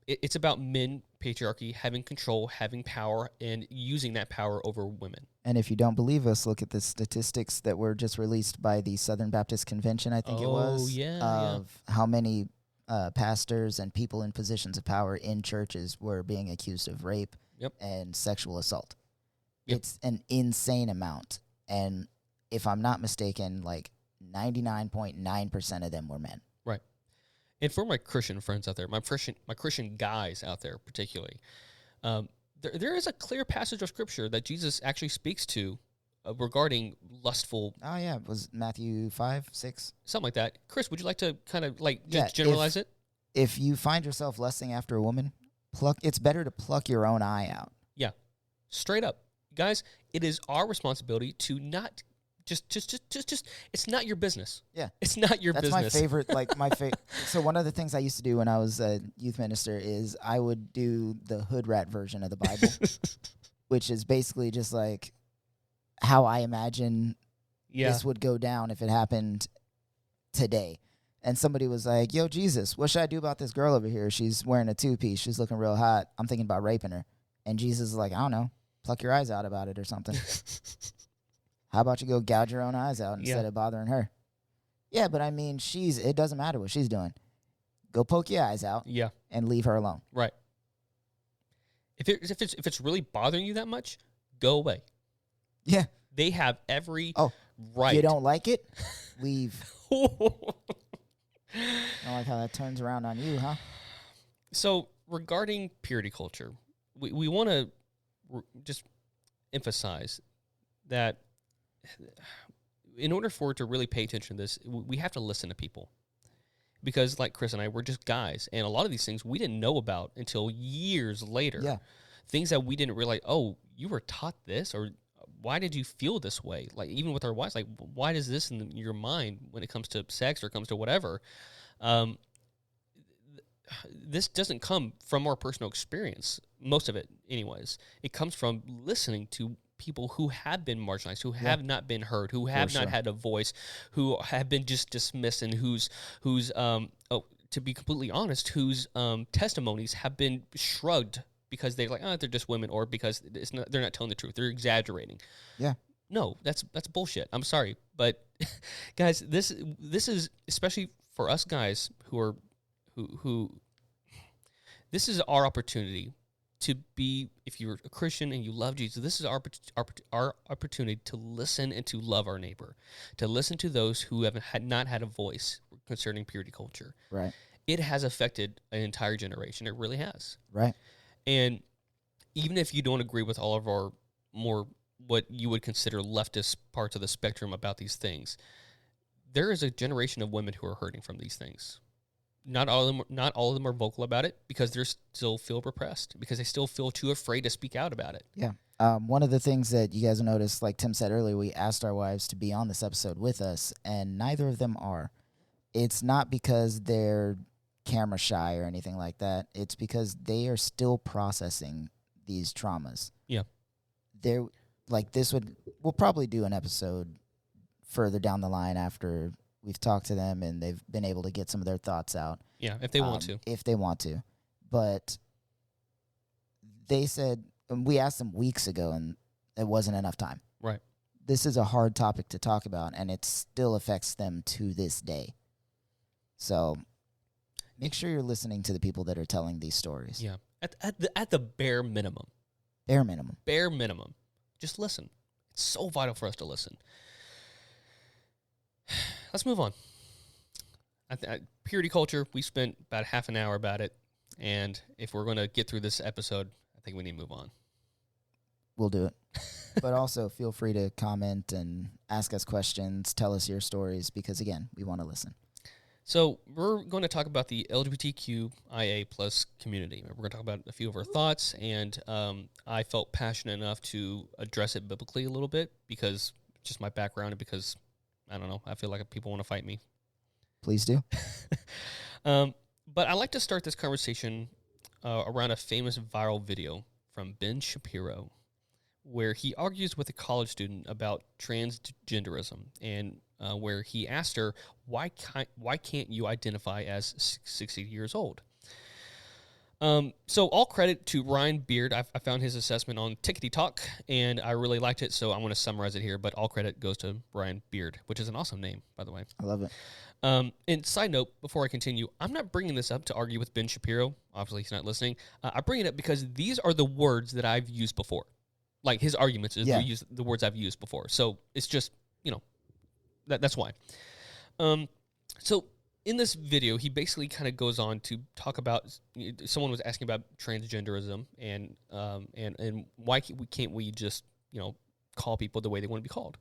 it's about men, patriarchy, having control, having power, and using that power over women. And if you don't believe us, look at the statistics that were just released by the Southern Baptist Convention, I think it was, of how many pastors and people in positions of power in churches were being accused of rape and sexual assault. It's an insane amount. And if I'm not mistaken, like 99.9% of them were men. Right. And for my Christian friends out there, my Christian guys out there particularly, there is a clear passage of Scripture that Jesus actually speaks to regarding lustful. Oh, yeah. It was Matthew 5, 6? Something like that. Chris, would you like to kind of just generalize it? If you find yourself lusting after a woman, it's better to pluck your own eye out. Yeah. Straight up. Guys, it is our responsibility to not just it's not your business. Yeah. It's not your business. That's my favorite, so one of the things I used to do when I was a youth minister is I would do the hood rat version of the Bible, which is basically just like how I imagine this would go down if it happened today. And somebody was like, yo, Jesus, what should I do about this girl over here? She's wearing a two-piece. She's looking real hot. I'm thinking about raping her. And Jesus is like, I don't know, pluck your eyes out about it or something. How about you go gouge your own eyes out instead of bothering her? Yeah, but I mean, it doesn't matter what she's doing. Go poke your eyes out and leave her alone. Right. If it's really bothering you that much, go away. Yeah. They have every right. You don't like it? Leave. I don't like how that turns around on you, huh? So regarding purity culture, we want to just emphasize that in order for it to really pay attention to this, we have to listen to people. Because like Chris and I, we're just guys. And a lot of these things we didn't know about until years later. Yeah. Things that we didn't realize, oh, you were taught this, or why did you feel this way? Like even with our wives, like why does this in your mind when it comes to sex or comes to whatever? This doesn't come from our personal experience, most of it anyways. It comes from listening to people who have been marginalized, who have not been heard, who have not had a voice, who have been just dismissed, and whose to be completely honest, whose testimonies have been shrugged because they're like, they're just women, or because they're not telling the truth, they're exaggerating. Yeah. No, that's bullshit. I'm sorry, but guys, this is especially for us guys who this is our opportunity to be, if you're a Christian and you love Jesus, this is our opportunity to listen and to love our neighbor, to listen to those who have not had a voice concerning purity culture. Right. It has affected an entire generation. It really has. Right. And even if you don't agree with all of our more what you would consider leftist parts of the spectrum about these things, there is a generation of women who are hurting from these things. Not all of them are vocal about it because they still feel repressed, because they still feel too afraid to speak out about it. Yeah. One of the things that you guys noticed, like Tim said earlier, we asked our wives to be on this episode with us, and neither of them are. It's not because they're camera shy or anything like that. It's because they are still processing these traumas. Yeah. They're like, we'll probably do an episode further down the line after we've talked to them and they've been able to get some of their thoughts out. Yeah, if they want to. If they want to. But they said, and we asked them weeks ago, and it wasn't enough time. Right. This is a hard topic to talk about, and it still affects them to this day. So make sure you're listening to the people that are telling these stories. Yeah. At the bare minimum. Bare minimum. Bare minimum. Just listen. It's so vital for us to listen. Let's move on. Purity culture, we spent about half an hour about it, and if we're going to get through this episode, I think we need to move on. We'll do it. But also feel free to comment and ask us questions, tell us your stories, because, again, we want to listen. So we're going to talk about the LGBTQIA plus community. We're going to talk about a few of our thoughts, and I felt passionate enough to address it biblically a little bit because just my background and because, I don't know, I feel like people want to fight me. Please do. But I like to start this conversation around a famous viral video from Ben Shapiro, where he argues with a college student about transgenderism, and where he asked her, why can't you identify as 60 years old? So all credit to Ryan Beard. I found his assessment on Tickety Talk, and I really liked it, so I'm going to summarize it here, but all credit goes to Ryan Beard, which is an awesome name, by the way. I love it. And side note, before I continue, I'm not bringing this up to argue with Ben Shapiro. Obviously, he's not listening. I bring it up because these are the words that I've used before. Like, his arguments is the words I've used before. So it's just, that's why. So in this video, he basically kind of goes on to talk about, someone was asking about transgenderism and why can't we just, call people the way they want to be called.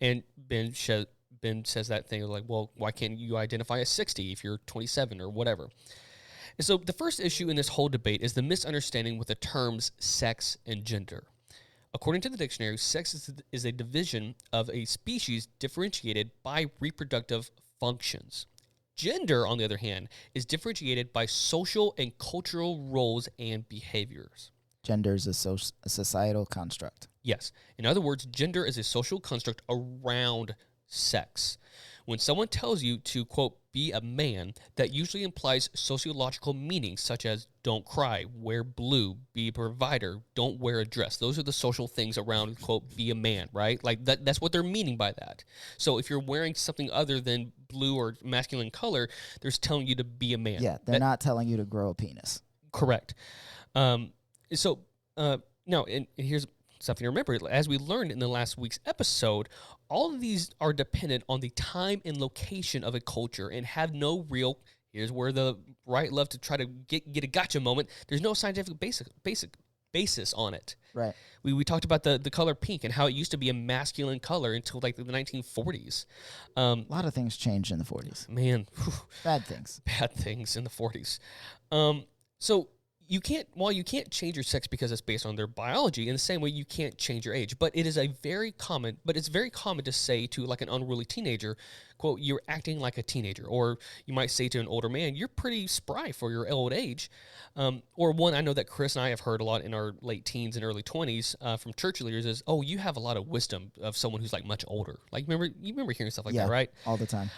And Ben says that thing like, well, why can't you identify as 60 if you're 27 or whatever? And so the first issue in this whole debate is the misunderstanding with the terms sex and gender. According to the dictionary, sex is a division of a species differentiated by reproductive functions. Gender, on the other hand, is differentiated by social and cultural roles and behaviors. Gender is a societal construct. Yes. In other words, gender is a social construct around sex. When someone tells you to, quote, be a man, that usually implies sociological meanings such as don't cry, wear blue, be a provider, don't wear a dress. Those are the social things around, quote, be a man, right? Like that's what they're meaning by that. So if you're wearing something other than blue or masculine color, they're telling you to be a man. Yeah, they're not telling you to grow a penis. Correct. Now, and here's something to remember. As we learned in the last week's episode, all of these are dependent on the time and location of a culture and have no real, here's where the right love to try to get a gotcha moment, there's no scientific basis on it. Right. We talked about the color pink and how it used to be a masculine color until like the 1940s. A lot of things changed in the 40s. Man. Bad things. Bad things in the 40s. So you can't change your sex because it's based on their biology. In the same way, you can't change your age. But it's very common to say to like an unruly teenager, quote, you're acting like a teenager. Or you might say to an older man, you're pretty spry for your old age. Or one I know that Chris and I have heard a lot in our late teens and early 20s from church leaders is, oh, you have a lot of wisdom of someone who's like much older. Like you remember hearing stuff like that, right? All the time.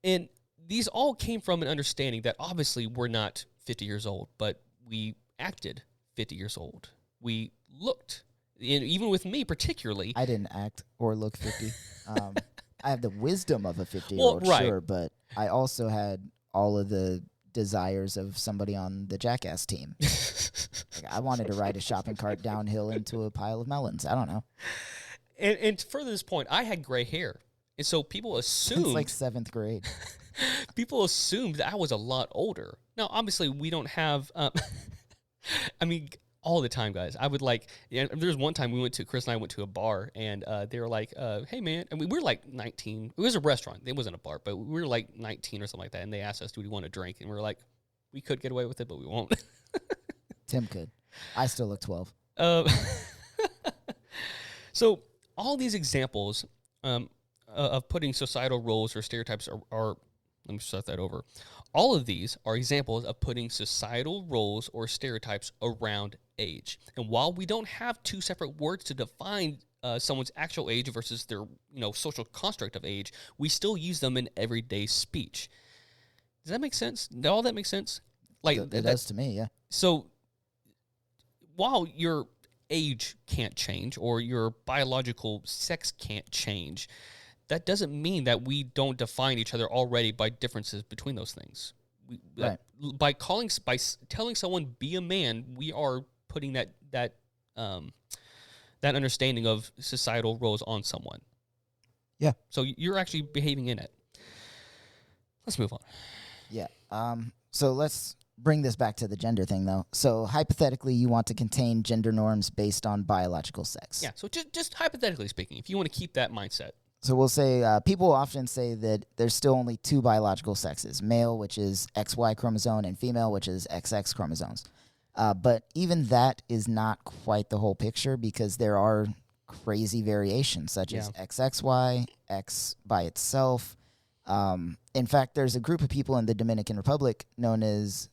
And these all came from an understanding that obviously we're not 50 years old, but we acted 50 years old. We looked, and even with me particularly. I didn't act or look 50. I have the wisdom of a 50-year-old, right. Sure, but I also had all of the desires of somebody on the Jackass team. I wanted to ride a shopping cart downhill into a pile of melons. I don't know. And to further this point, I had gray hair. And so people assumed. It's like 7th grade. People assumed that I was a lot older. Now, obviously, we don't have, all the time, guys. I would there's one time Chris and I went to a bar, and they were like, hey, man. And we were like 19. It was a restaurant. It wasn't a bar, but we were like 19 or something like that. And they asked us, do we want a drink? And we were like, we could get away with it, but we won't. Tim could. I still look 12. So all these examples of putting societal roles or stereotypes are let me start that over. All of these are examples of putting societal roles or stereotypes around age. And while we don't have two separate words to define someone's actual age versus their social construct of age, we still use them in everyday speech. Does that make sense? Does all that make sense? Like it does to me, yeah. So while your age can't change or your biological sex can't change, that doesn't mean that we don't define each other already by differences between those things. Right. By telling someone be a man, we are putting that understanding of societal roles on someone. Yeah. So you're actually behaving in it. Let's move on. Yeah. So let's bring this back to the gender thing, though. So hypothetically, you want to contain gender norms based on biological sex. Yeah. So just hypothetically speaking, if you want to keep that mindset. So we'll say people often say that there's still only two biological sexes, male, which is XY chromosome, and female, which is XX chromosomes. But even that is not quite the whole picture because there are crazy variations, such as Yeah. XXY, X by itself. In fact, there's a group of people in the Dominican Republic known as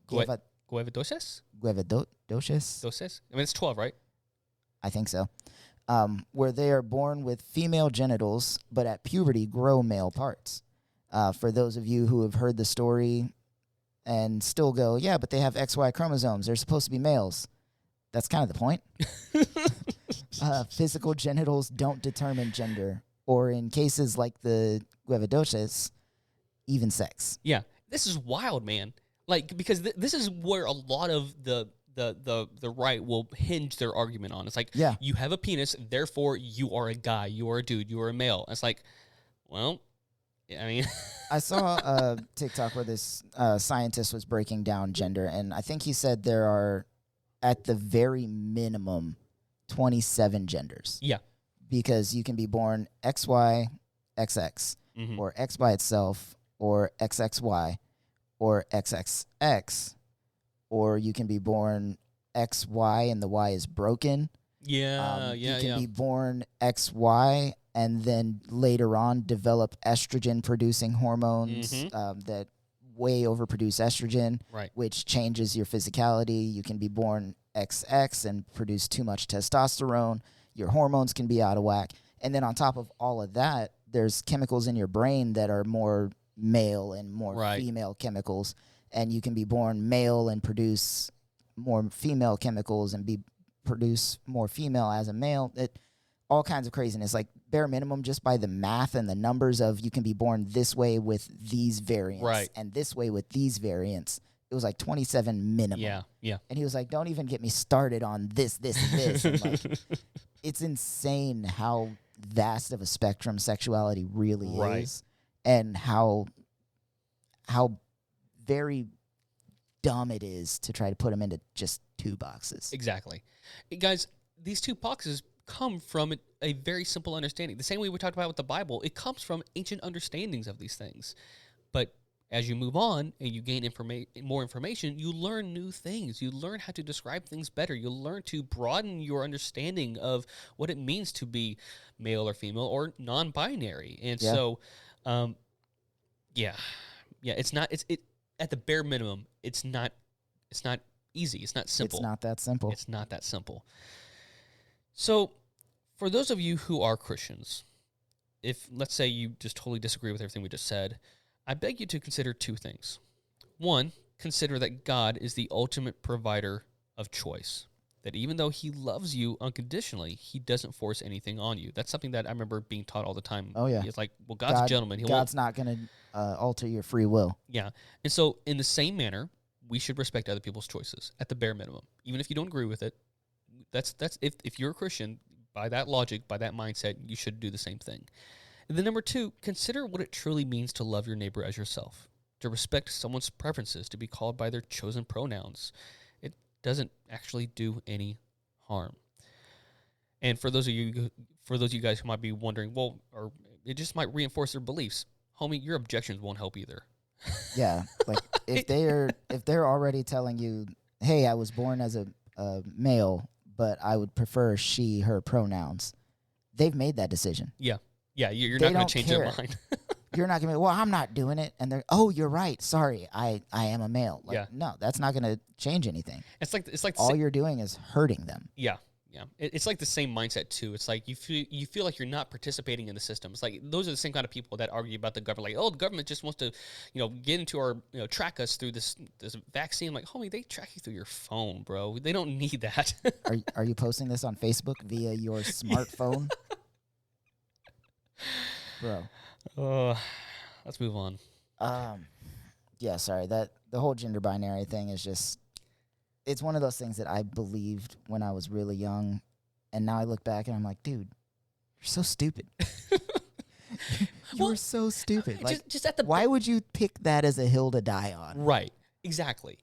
Guevadoces? Guevadoches. Doses? I mean, it's 12, right? I think so. Where they are born with female genitals, but at puberty grow male parts. For those of you who have heard the story and still go, yeah, but they have XY chromosomes. They're supposed to be males. That's kind of the point. Physical genitals don't determine gender, or in cases like the Guevadoches, even sex. Yeah. This is wild, man. Like, because this is where a lot of the right will hinge their argument on. It's like, Yeah. you have a penis, therefore you are a guy, you are a dude, you are a male. And it's like, well, I mean, I saw a TikTok where this scientist was breaking down gender, and I think he said there are, at the very minimum, 27 genders. yeah. Because you can be born XY, XX, Mhm. or X by itself, or XXY, or XXX, or you can be born XY and the Y is broken. Yeah, You can be born XY and then later on develop estrogen-producing hormones that way overproduce estrogen, Right. which changes your physicality. You can be born XX and produce too much testosterone. Your hormones can be out of whack. And then on top of all of that, there's chemicals in your brain that are more male and more Right. female chemicals. And you can be born male and produce more female chemicals and produce more female as a male. All kinds of craziness. Like bare minimum, just by the math and the numbers of you can be born this way with these variants Right. and this way with these variants. It was like 27 minimum. Yeah, yeah. And he was like, don't even get me started on this, and this. And like, it's insane how vast of a spectrum sexuality really Right. is, and how very dumb it is to try to put them into just two boxes. Exactly. Guys, these two boxes come from a very simple understanding. The same way we talked about with the Bible, it comes from ancient understandings of these things. But as you move on and you gain more information, you learn new things. You learn how to describe things better. You learn to broaden your understanding of what it means to be male or female or non-binary. And Yeah. so, yeah, it's not. It's at the bare minimum. It's not easy. It's not simple. It's not that simple. It's not that simple. So, for those of you who are Christians, if let's say you just totally disagree with everything we just said, I beg you to consider two things. One, consider that God is the ultimate provider of choice. That even though he loves you unconditionally, he doesn't force anything on you. That's something that I remember being taught all the time. Oh, yeah. It's like, well, God's a gentleman. God's not going to alter your free will. Yeah. And so in the same manner, we should respect other people's choices at the bare minimum. Even if you don't agree with it, that's if you're a Christian, by that logic, by that mindset, you should do the same thing. And then number two, consider what it truly means to love your neighbor as yourself, to respect someone's preferences, to be called by their chosen pronouns. It doesn't actually do any harm. And for those of you guys who might be wondering, well, or it just might reinforce their beliefs, homie, your objections won't help either. Yeah, like if they're already telling you, hey, I was born as a male, but I would prefer she, her pronouns, they've made that decision. Yeah. Yeah, you're They not going don't to change care. their mind. You're not going to be, well, I'm not doing it. And they're, oh, you're right. Sorry, I am a male. Like, Yeah. no, that's not going to change anything. It's like the All same, you're doing is hurting them. yeah. It's like the same mindset too. It's like you feel like you're not participating in the system. It's like those are the same kind of people that argue about the government. Like, oh, the government just wants to, get into our, track us through this vaccine. I'm like, homie, they track you through your phone, bro. They don't need that. Are you posting this on Facebook via your smartphone? Bro. Let's move on. Yeah, sorry. That the whole gender binary thing is just, it's one of those things that I believed when I was really young, and now I look back and I'm like, dude, you're so stupid. You're so stupid. Like, just at the why would you pick that as a hill to die on? right? Exactly.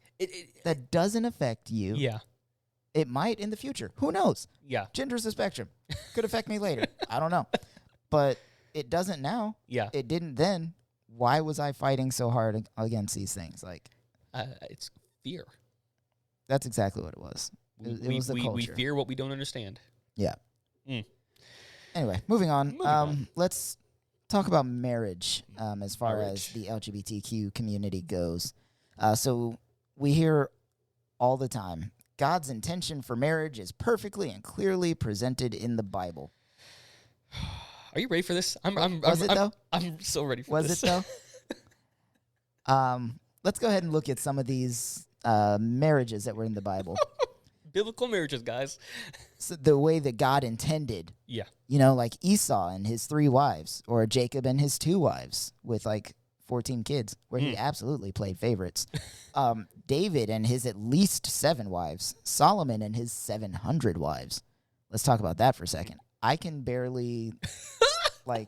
That doesn't affect you. Yeah. It might in the future. Who knows? Yeah. Gender's a spectrum. Could affect me later. I don't know. But it doesn't now. Yeah. It didn't then. Why was I fighting so hard against these things? Like, It's fear. that's exactly what it was. It was the We culture. fear what we don't understand. Yeah. Mm. Anyway, moving on. Moving on. Let's talk about marriage as far as Marriage. the LGBTQ community goes. So we hear all the time, God's intention for marriage is perfectly and clearly presented in the Bible. Are you ready for this? Though? I'm so ready for Was this. it though? Let's go ahead and look at some of these marriages that were in the Bible. Biblical marriages, guys. So the way that God intended. Yeah. You know, like Esau and his 3 wives, or Jacob and his 2 wives with like 14 kids, where he absolutely played favorites. David and his at least 7 wives. Solomon and his 700 wives. Let's talk about that for a second. I can barely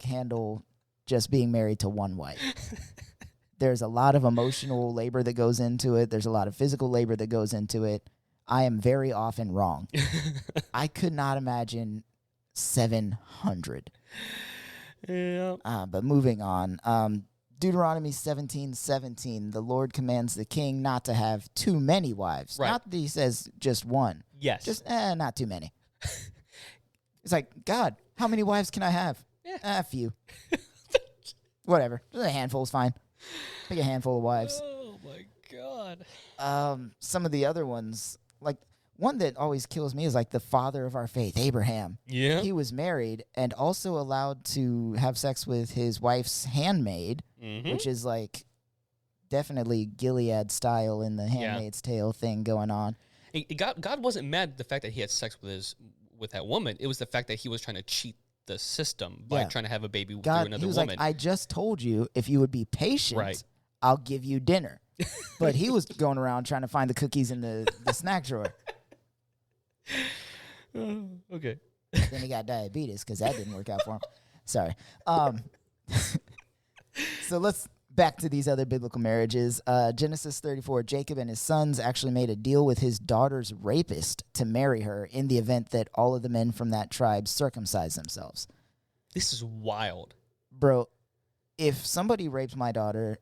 handle just being married to 1 wife. There's a lot of emotional labor that goes into it. There's a lot of physical labor that goes into it. I am very often wrong. I could not imagine 700. Yeah. But moving on. Deuteronomy 17:17, the Lord commands the king not to have too many wives. Right. Not that he says just 1. Yes. Just not too many. It's like, God, how many wives can I have? A few. Whatever. Just a handful is fine. Pick a handful of wives. Oh, my God. Some of the other ones, like one that always kills me is like the father of our faith, Abraham. Yeah. He was married and also allowed to have sex with his wife's handmaid, which is like definitely Gilead style in the Handmaid's Tale thing going on. God wasn't mad at the fact that he had sex with that woman. It was the fact that he was trying to cheat the system by trying to have a baby through another he was woman. like, I just told you if you would be patient, I'll give you dinner. But he was going around trying to find the cookies in the snack drawer. Okay. Then he got diabetes because that didn't work out for him. Sorry. So let's back to these other biblical marriages. Genesis 34, Jacob and his sons actually made a deal with his daughter's rapist to marry her in the event that all of the men from that tribe circumcise themselves. This is wild. Bro, if somebody raped my daughter,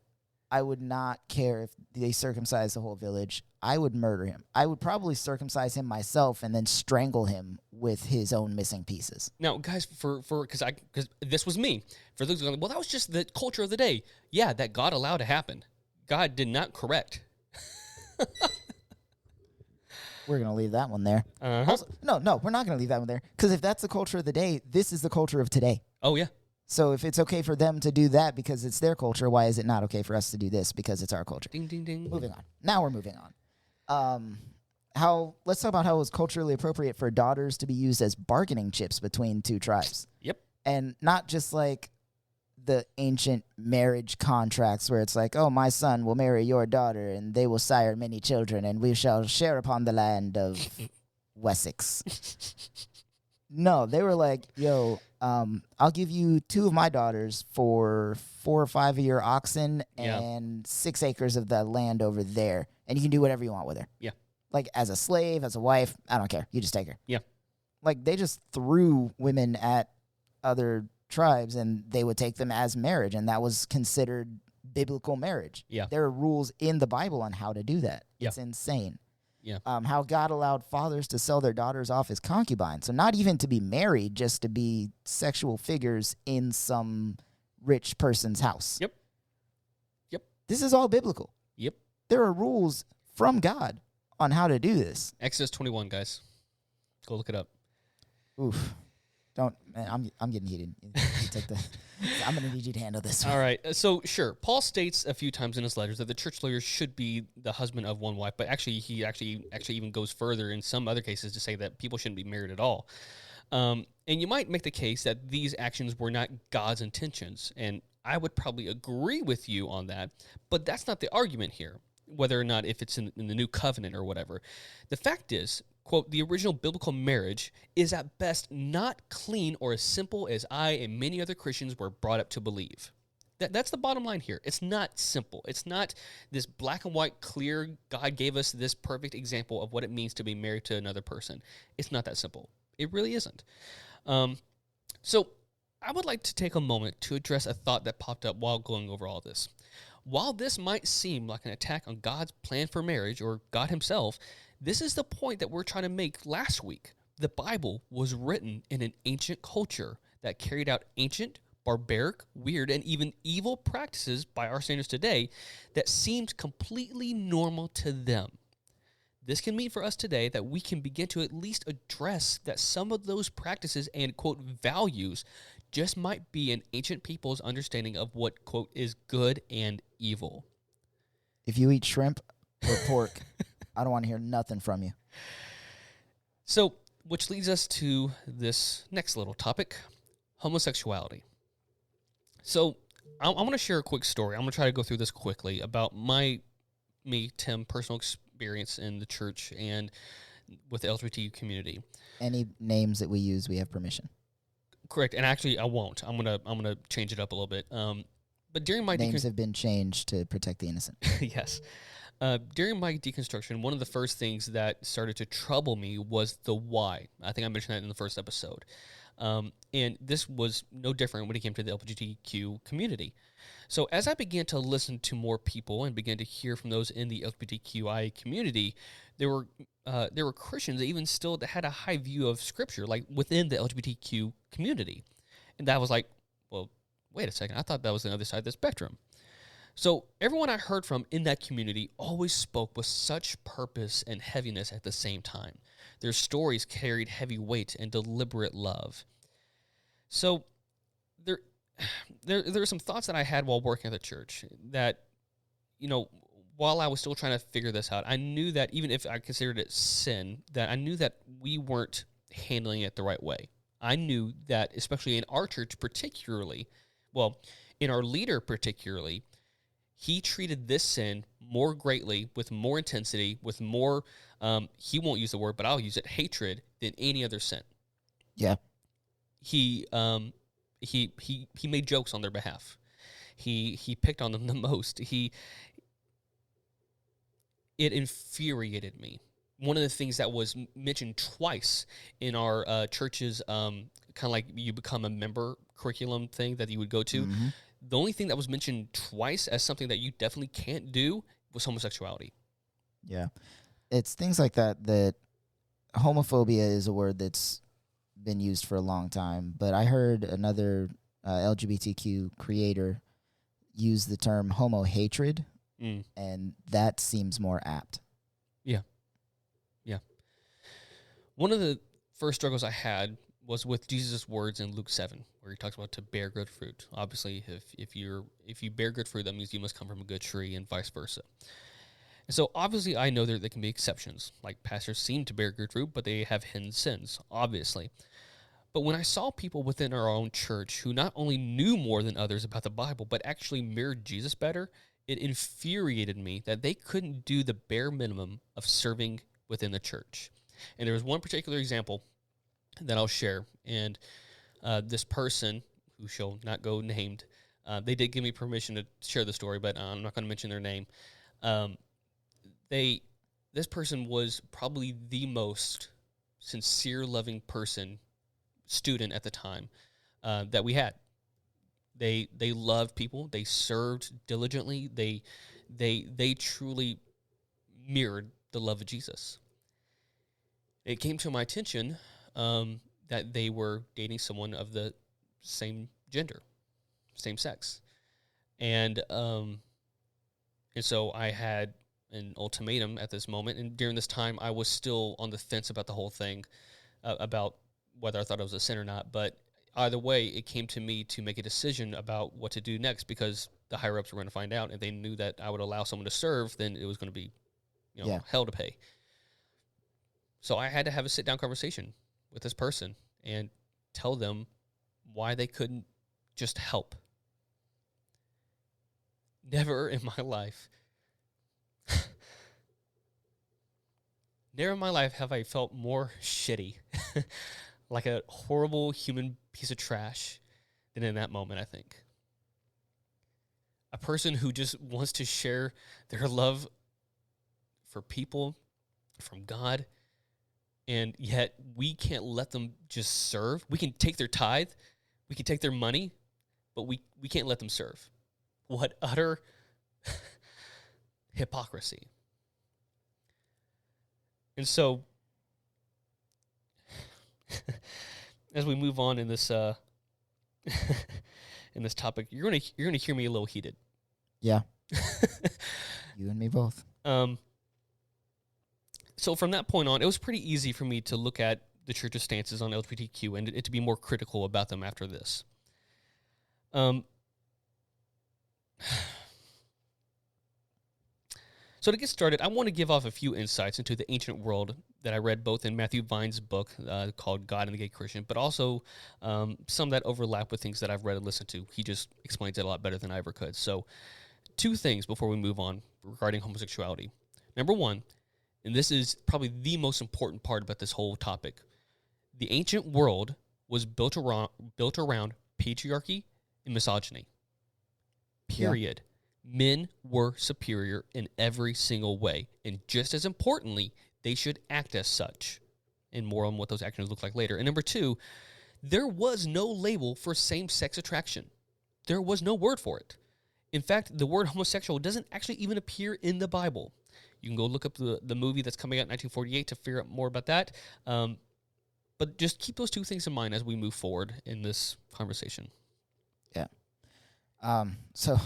I would not care if they circumcised the whole village. I would murder him. I would probably circumcise him myself and then strangle him with his own missing pieces. Now, guys, because this was me. For those going, well, that was just the culture of the day. Yeah, that God allowed to happen. God did not correct. We're going to leave that one there. Uh-huh. Also, no, we're not going to leave that one there. Because if that's the culture of the day, this is the culture of today. Oh, yeah. So if it's okay for them to do that because it's their culture, why is it not okay for us to do this because it's our culture? Ding, ding, ding. Moving on. Now we're moving on. Let's talk about how it was culturally appropriate for daughters to be used as bargaining chips between 2 tribes. Yep. And not just like the ancient marriage contracts where it's like, oh, my son will marry your daughter and they will sire many children and we shall share upon the land of Wessex. No, they were like, yo, I'll give you 2 of my daughters for 4 or 5 of your oxen and 6 acres of the land over there. And you can do whatever you want with her. Yeah. Like as a slave, as a wife, I don't care. You just take her. Yeah. Like they just threw women at other tribes and they would take them as marriage. And that was considered biblical marriage. Yeah. There are rules in the Bible on how to do that. Yeah. It's insane. Yeah. How God allowed fathers to sell their daughters off as concubines. So not even to be married, just to be sexual figures in some rich person's house. Yep. Yep. This is all biblical. Yep. There are rules from God on how to do this. Exodus 21, guys. Go look it up. Oof. Don't, man, I'm getting heated. You take the, I'm going to need you to handle this one. All right. So, sure, Paul states a few times in his letters that the church leader should be the husband of one wife, but actually, he actually even goes further in some other cases to say that people shouldn't be married at all. And you might make the case that these actions were not God's intentions, and I would probably agree with you on that, but that's not the argument here, whether or not if it's in the new covenant or whatever. The fact is, quote, the original biblical marriage is at best not clean or as simple as I and many other Christians were brought up to believe. That's the bottom line here. It's not simple. It's not this black and white clear, God gave us this perfect example of what it means to be married to another person. It's not that simple. It really isn't. So I would like to take a moment to address a thought that popped up while going over all this. While this might seem like an attack on God's plan for marriage or God himself, this is the point that we're trying to make last week. the Bible was written in an ancient culture that carried out ancient, barbaric, weird, and even evil practices by our standards today that seemed completely normal to them. This can mean for us today that we can begin to at least address that some of those practices and, quote, values just might be an ancient people's understanding of what, quote, is good and evil. If you eat shrimp or pork, I don't want to hear nothing from you. So, which leads us to this next little topic, homosexuality. So, I want to share a quick story. I'm going to try to go through this quickly about Tim, personal experience in the church and with the LGBT community. Any names that we use, we have permission. Correct, and actually, I won't. I'm gonna change it up a little bit. But during my names have been changed to protect the innocent. Yes. During my deconstruction, one of the first things that started to trouble me was the why. I think I mentioned that in the first episode. And this was no different when it came to the LGBTQ community. So as I began to listen to more people and began to hear from those in the LGBTQIA community, there were Christians that even still had a high view of Scripture, like within the LGBTQ community. And that was like, well, wait a second, I thought that was the other side of the spectrum. So everyone I heard from in that community always spoke with such purpose and heaviness at the same time. Their stories carried heavy weight and deliberate love. So there are some thoughts that I had while working at the church that, while I was still trying to figure this out, I knew that even if I considered it sin, that I knew that we weren't handling it the right way. I knew that, especially in our church particularly, in our leader particularly, he treated this sin more greatly, with more intensity, with more, he won't use the word, but I'll use it, hatred, than any other sin. Yeah. He made jokes on their behalf. He picked on them the most. It infuriated me. One of the things that was mentioned twice in our church's kind of like you become a member curriculum thing that you would go to, Mm-hmm. The only thing that was mentioned twice as something that you definitely can't do was homosexuality. Yeah. It's things like that homophobia is a word that's been used for a long time, but I heard another LGBTQ creator use the term homo hatred, and that seems more apt. Yeah. One of the first struggles I had was with Jesus' words in Luke 7, where he talks about to bear good fruit. Obviously, if you bear good fruit, that means you must come from a good tree, and vice versa. And so, obviously, I know there can be exceptions. Like pastors seem to bear good fruit, but they have hidden sins, obviously. But when I saw people within our own church who not only knew more than others about the Bible, but actually mirrored Jesus better, it infuriated me that they couldn't do the bare minimum of serving within the church. And there was one particular example that I'll share. And this person, who shall not go named, they did give me permission to share the story, but I'm not going to mention their name. This person was probably the most sincere, loving student at the time that we had. They loved people. They served diligently. They truly mirrored the love of Jesus. It came to my attention that they were dating someone of the same gender, same sex. And so I had an ultimatum at this moment. And during this time, I was still on the fence about the whole thing, about whether I thought it was a sin or not. But either way, it came to me to make a decision about what to do next, because the higher-ups were going to find out. If they knew that I would allow someone to serve, then it was going to be hell to pay. So I had to have a sit-down conversation with this person and tell them why they couldn't just help. Never in my life have I felt more shitty, like a horrible human piece of trash, than in that moment, I think. A person who just wants to share their love for people, from God, and yet we can't let them just serve. We can take their tithe, we can take their money, but we can't let them serve. What utter hypocrisy. And so as we move on in this in this topic, you're gonna hear me a little heated. Yeah. You and me both. So from that point on, it was pretty easy for me to look at the church's stances on LGBTQ and to be more critical about them after this. So to get started, I want to give off a few insights into the ancient world that I read both in Matthew Vine's book called God and the Gay Christian, but also some that overlap with things that I've read and listened to. He just explains it a lot better than I ever could. So 2 things before we move on regarding homosexuality. Number 1, and this is probably the most important part about this whole topic, the ancient world was built around patriarchy and misogyny. Period. Yeah. Men were superior in every single way. And just as importantly, they should act as such. And more on what those actions look like later. And number 2, there was no label for same-sex attraction. There was no word for it. In fact, the word homosexual doesn't actually even appear in the Bible. You can go look up the movie that's coming out in 1948 to figure out more about that. But just keep those 2 things in mind as we move forward in this conversation. Yeah. So...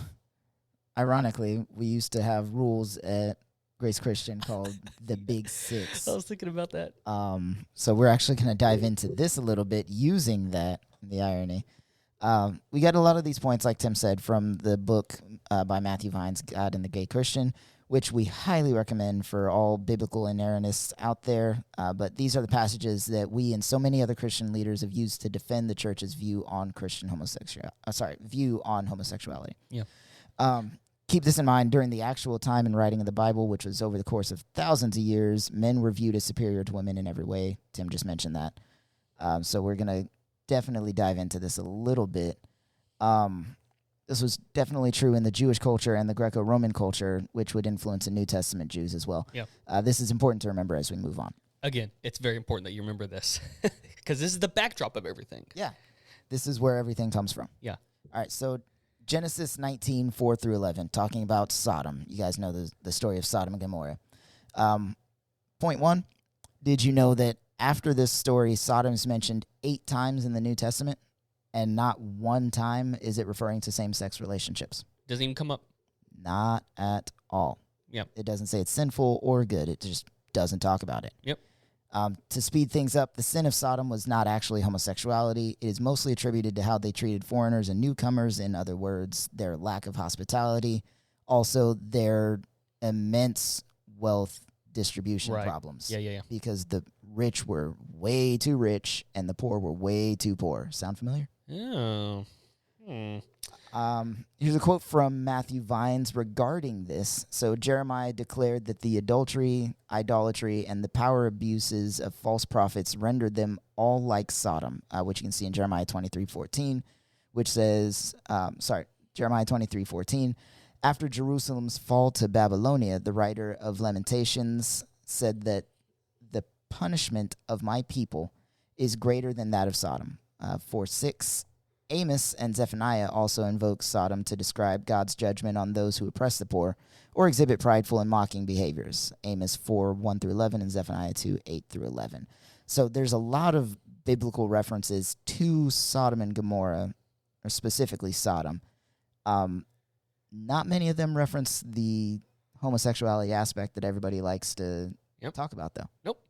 Ironically, we used to have rules at Grace Christian called the Big Six. I was thinking about that. So we're actually going to dive into this a little bit using that, the irony. We got a lot of these points, like Tim said, from the book by Matthew Vine's God and the Gay Christian, which we highly recommend for all biblical inerrantists out there. But these are the passages that we and so many other Christian leaders have used to defend the church's view on homosexuality. Yeah. Keep this in mind, during the actual time and writing of the Bible, which was over the course of thousands of years, men were viewed as superior to women in every way. Tim just mentioned that. So we're going to definitely dive into this a little bit. This was definitely true in the Jewish culture and the Greco-Roman culture, which would influence the New Testament Jews as well. Yeah. This is important to remember as we move on. Again, it's very important that you remember this because this is the backdrop of everything. Yeah. This is where everything comes from. Yeah. All right, so Genesis 19, 4 through 11, talking about Sodom. You guys know the story of Sodom and Gomorrah. Point 1, did you know that after this story, Sodom is mentioned 8 times in the New Testament, and not 1 time is it referring to same-sex relationships? Doesn't even come up. Not at all. Yep. It doesn't say it's sinful or good. It just doesn't talk about it. Yep. To speed things up, the sin of Sodom was not actually homosexuality. It is mostly attributed to how they treated foreigners and newcomers. In other words, their lack of hospitality. Also, their immense wealth distribution problems. Yeah. Because the rich were way too rich and the poor were way too poor. Sound familiar? Oh. Here's a quote from Matthew Vines regarding this. So Jeremiah declared that the adultery, idolatry, and the power abuses of false prophets rendered them all like Sodom, which you can see in Jeremiah 23:14, which says, Jeremiah 23:14, after Jerusalem's fall to Babylonia, the writer of Lamentations said that the punishment of my people is greater than that of Sodom. 4:6, Amos and Zephaniah also invoke Sodom to describe God's judgment on those who oppress the poor or exhibit prideful and mocking behaviors. Amos 4:1 through 11 and Zephaniah 2:8 through 11. So there's a lot of biblical references to Sodom and Gomorrah, or specifically Sodom. Not many of them reference the homosexuality aspect that everybody likes to talk about, though. Nope.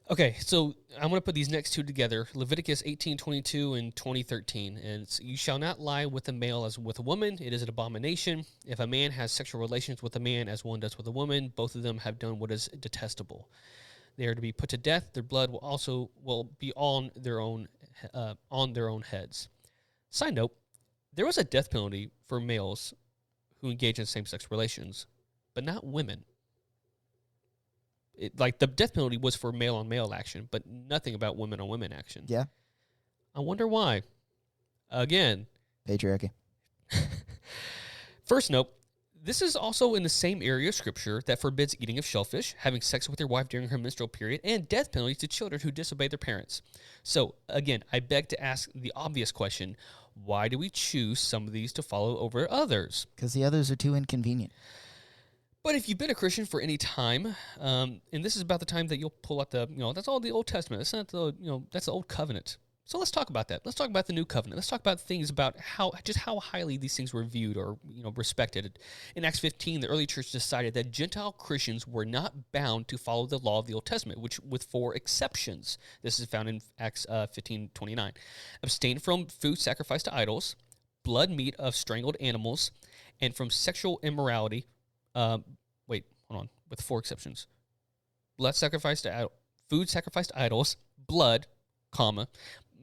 Okay, so I'm going to put these next 2 together, Leviticus 18:22 and 20:13. And it's, you shall not lie with a male as with a woman. It is an abomination. If a man has sexual relations with a man as one does with a woman, both of them have done what is detestable. They are to be put to death. Their blood will be on their own heads. Side note, there was a death penalty for males who engage in same-sex relations, but not women. The death penalty was for male-on-male action, but nothing about women-on-women action. Yeah. I wonder why. Again. Patriarchy. First note, this is also in the same area of Scripture that forbids eating of shellfish, having sex with your wife during her menstrual period, and death penalties to children who disobey their parents. So, again, I beg to ask the obvious question, why do we choose some of these to follow over others? Because the others are too inconvenient. But if you've been a Christian for any time, and this is about the time that you'll pull out that's all the Old Testament. That's not that's the Old Covenant. So let's talk about that. Let's talk about the New Covenant. Let's talk about things about how highly these things were viewed or respected. In Acts 15, the early church decided that Gentile Christians were not bound to follow the law of the Old Testament, which with 4 exceptions. This is found in Acts 15:29. Abstain from food sacrificed to idols, blood meat of strangled animals, and from sexual immorality. Hold on. With 4 exceptions: food sacrificed to idols, blood,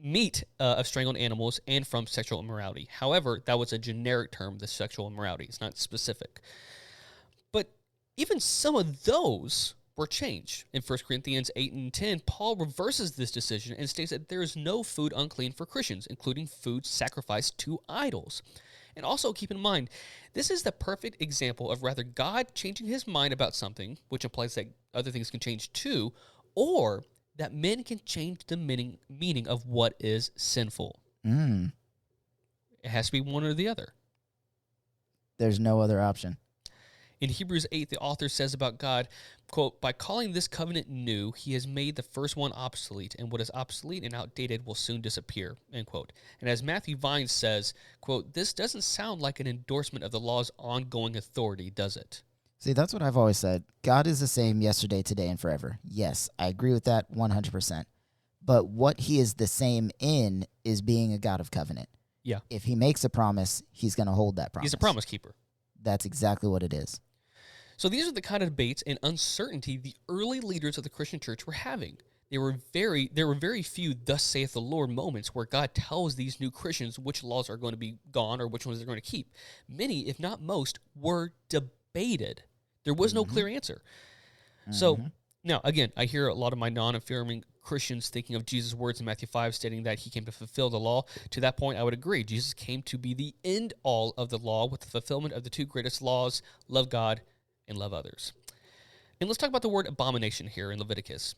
meat of strangled animals, and from sexual immorality. However, that was a generic term, the sexual immorality. It's not specific. But even some of those were changed. In 1 Corinthians 8 and 10, Paul reverses this decision and states that there is no food unclean for Christians, including food sacrificed to idols. And also keep in mind, this is the perfect example of rather God changing his mind about something, which implies that other things can change too, or that men can change the meaning of what is sinful. It has to be one or the other. There's no other option. In Hebrews 8, the author says about God, quote, "By calling this covenant new, he has made the first one obsolete, and what is obsolete and outdated will soon disappear," end quote. And as Matthew Vines says, quote, "This doesn't sound like an endorsement of the law's ongoing authority, does it?" See, that's what I've always said. God is the same yesterday, today, and forever. Yes, I agree with that 100%. But what he is the same in is being a God of covenant. Yeah. If he makes a promise, he's going to hold that promise. He's a promise keeper. That's exactly what it is. So these are the kind of debates and uncertainty the early leaders of the Christian church were having. There were very few "thus saith the Lord" moments where God tells these new Christians which laws are going to be gone or which ones they're going to keep. Many, if not most, were debated. There was no clear answer. So now, again, I hear a lot of my non-affirming Christians thinking of Jesus' words in Matthew 5 stating that he came to fulfill the law. To that point, I would agree. Jesus came to be the end all of the law with the fulfillment of the 2 greatest laws: love God and love others. And let's talk about the word abomination here in Leviticus.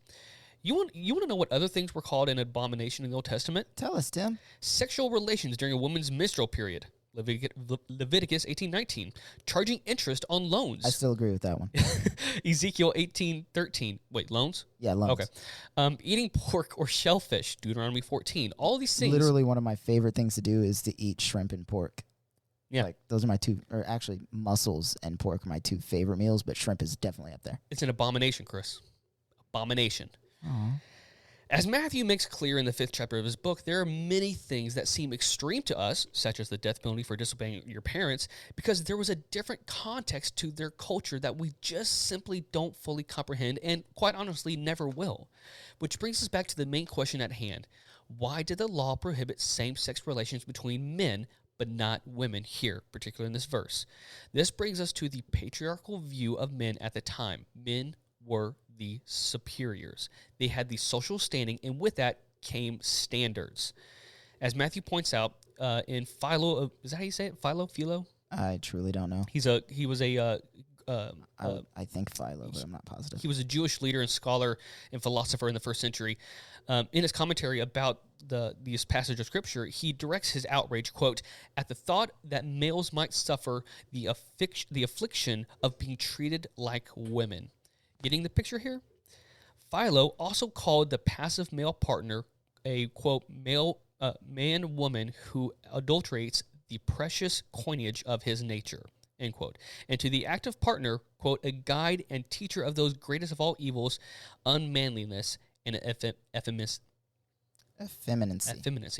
You want to know what other things were called an abomination in the Old Testament? Tell us, Tim. Sexual relations during a woman's menstrual period. Leviticus 18:19. Charging interest on loans. I still agree with that one. Ezekiel 18:13. Wait, loans? Yeah, loans. Okay. Eating pork or shellfish. Deuteronomy 14. All these things. Literally one of my favorite things to do is to eat shrimp and pork. Yeah. Like, those are my 2, or actually mussels and pork are my 2 favorite meals, but shrimp is definitely up there. It's an abomination, Chris. Abomination. Aww. As Matthew makes clear in the 5th chapter of his book, there are many things that seem extreme to us, such as the death penalty for disobeying your parents, because there was a different context to their culture that we just simply don't fully comprehend and, quite honestly, never will. Which brings us back to the main question at hand. Why did the law prohibit same-sex relations between men but not women here, particularly in this verse? This brings us to the patriarchal view of men at the time. Men were the superiors. They had the social standing, and with that came standards. As Matthew points out in Philo, is that how you say it? Philo? I truly don't know. He was a I think Philo, but I'm not positive. He was a Jewish leader and scholar and philosopher in the 1st century. In his commentary about this passage of Scripture, he directs his outrage, quote, "at the thought that males might suffer the affliction of being treated like women." Getting the picture here? Philo also called the passive male partner a, quote, man-woman who adulterates the precious coinage of his nature, end quote. And to the active partner, quote, a guide and teacher of those greatest of all evils, unmanliness and effeminacy,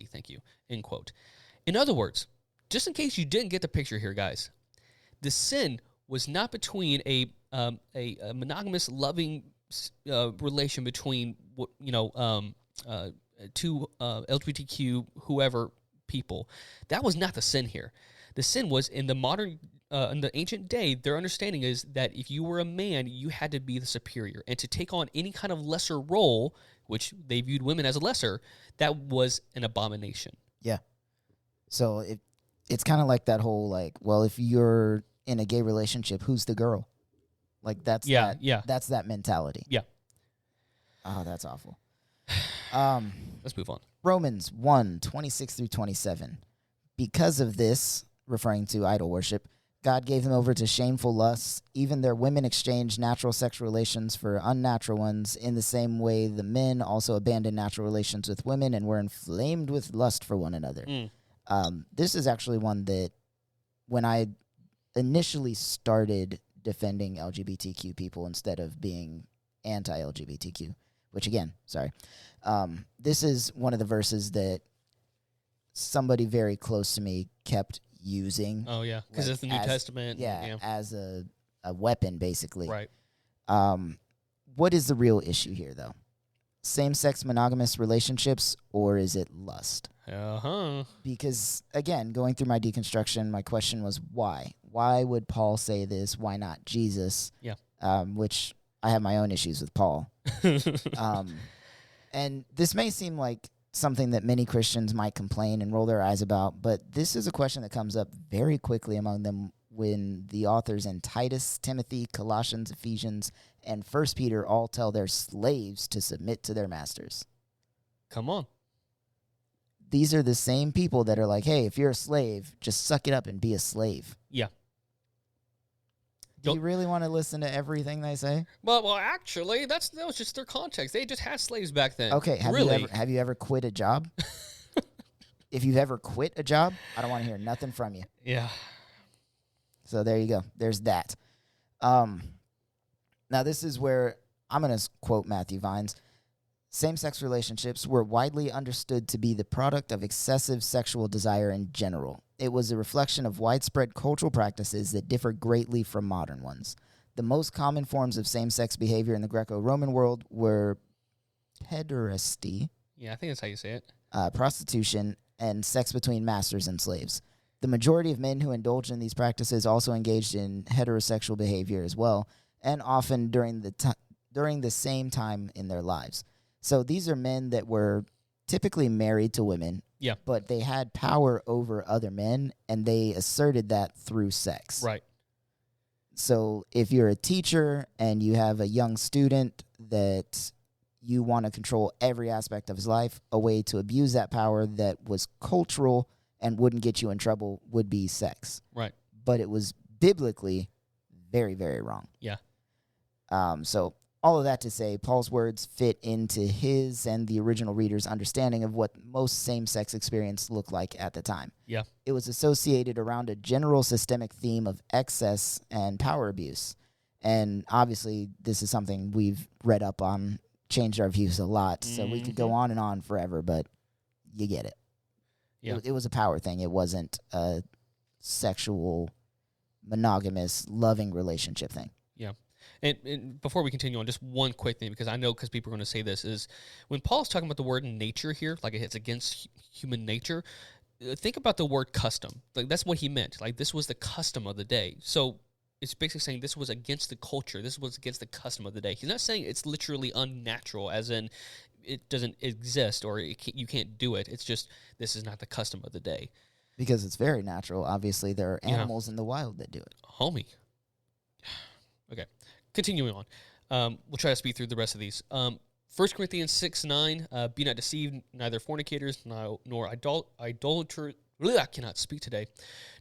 thank you, end quote. In other words, just in case you didn't get the picture here, guys, the sin was not between a monogamous, loving relation between two LGBTQ whoever people. That was not the sin here. The sin was in the modern, in the ancient day. Their understanding is that if you were a man, you had to be the superior, and to take on any kind of lesser role, which they viewed women as a lesser, that was an abomination. Yeah. So it's kind of like that whole well, if you're in a gay relationship, who's the girl? That's that mentality. Yeah. Oh, that's awful. Let's move on. Romans 1:26 through 27. Because of this, referring to idol worship, God gave them over to shameful lusts. Even their women exchanged natural sexual relations for unnatural ones. In the same way, the men also abandoned natural relations with women and were inflamed with lust for one another. This is actually one that when I initially started defending LGBTQ people instead of being anti-LGBTQ, which again, sorry, this is one of the verses that somebody very close to me kept using. Oh, yeah, because it's the New Testament. Yeah, as a weapon, basically. Right. What is the real issue here, though? Same-sex monogamous relationships, or is it lust? Because, again, going through my deconstruction, my question was why? Why would Paul say this? Why not Jesus? Yeah. Which I have my own issues with Paul. And this may seem like something that many Christians might complain and roll their eyes about, but this is a question that comes up very quickly among them when the authors in Titus, Timothy, Colossians, Ephesians, and 1 Peter all tell their slaves to submit to their masters. Come on. These are the same people that are like, hey, if you're a slave, just suck it up and be a slave. Yeah. Do you really want to listen to everything they say? Well, actually, that was just their context. They just had slaves back then. Okay, have you ever quit a job? If you've ever quit a job, I don't want to hear nothing from you. Yeah. So there you go. There's that. Now this is where I'm going to quote Matthew Vines. Same-sex relationships were widely understood to be the product of excessive sexual desire in general. It was a reflection of widespread cultural practices that differ greatly from modern ones. The most common forms of same-sex behavior in the Greco-Roman world were pederasty. Yeah, I think that's how you say it. Prostitution, and sex between masters and slaves. The majority of men who indulged in these practices also engaged in heterosexual behavior as well, and often during the same time in their lives. So these are men that were typically married to women, but they had power over other men, and they asserted that through sex. Right. So if you're a teacher and you have a young student that you want to control every aspect of his life, a way to abuse that power that was cultural and wouldn't get you in trouble would be sex. Right. But it was biblically very, very wrong. Yeah. So all of that to say, Paul's words fit into his and the original reader's understanding of what most same-sex experience looked like at the time. Yeah. It was associated around a general systemic theme of excess and power abuse. And obviously, this is something we've read up on, changed our views a lot. So we could go on and on forever, but you get it. Yeah. It was a power thing. It wasn't a sexual, monogamous, loving relationship thing. Yeah. And before we continue on, just one quick thing, because I know because people are going to say this, is when Paul's talking about the word nature here, like it's against human nature, think about the word custom. Like that's what he meant. Like this was the custom of the day. So it's basically saying this was against the culture. This was against the custom of the day. He's not saying it's literally unnatural, as in it doesn't exist or you can't do it. It's just this is not the custom of the day. Because it's very natural. Obviously, there are animals in the wild that do it. Homie. Okay. Continuing on. We'll try to speed through the rest of these. 1 Corinthians 6:9, be not deceived, neither fornicators, nor idolaters, I cannot speak today,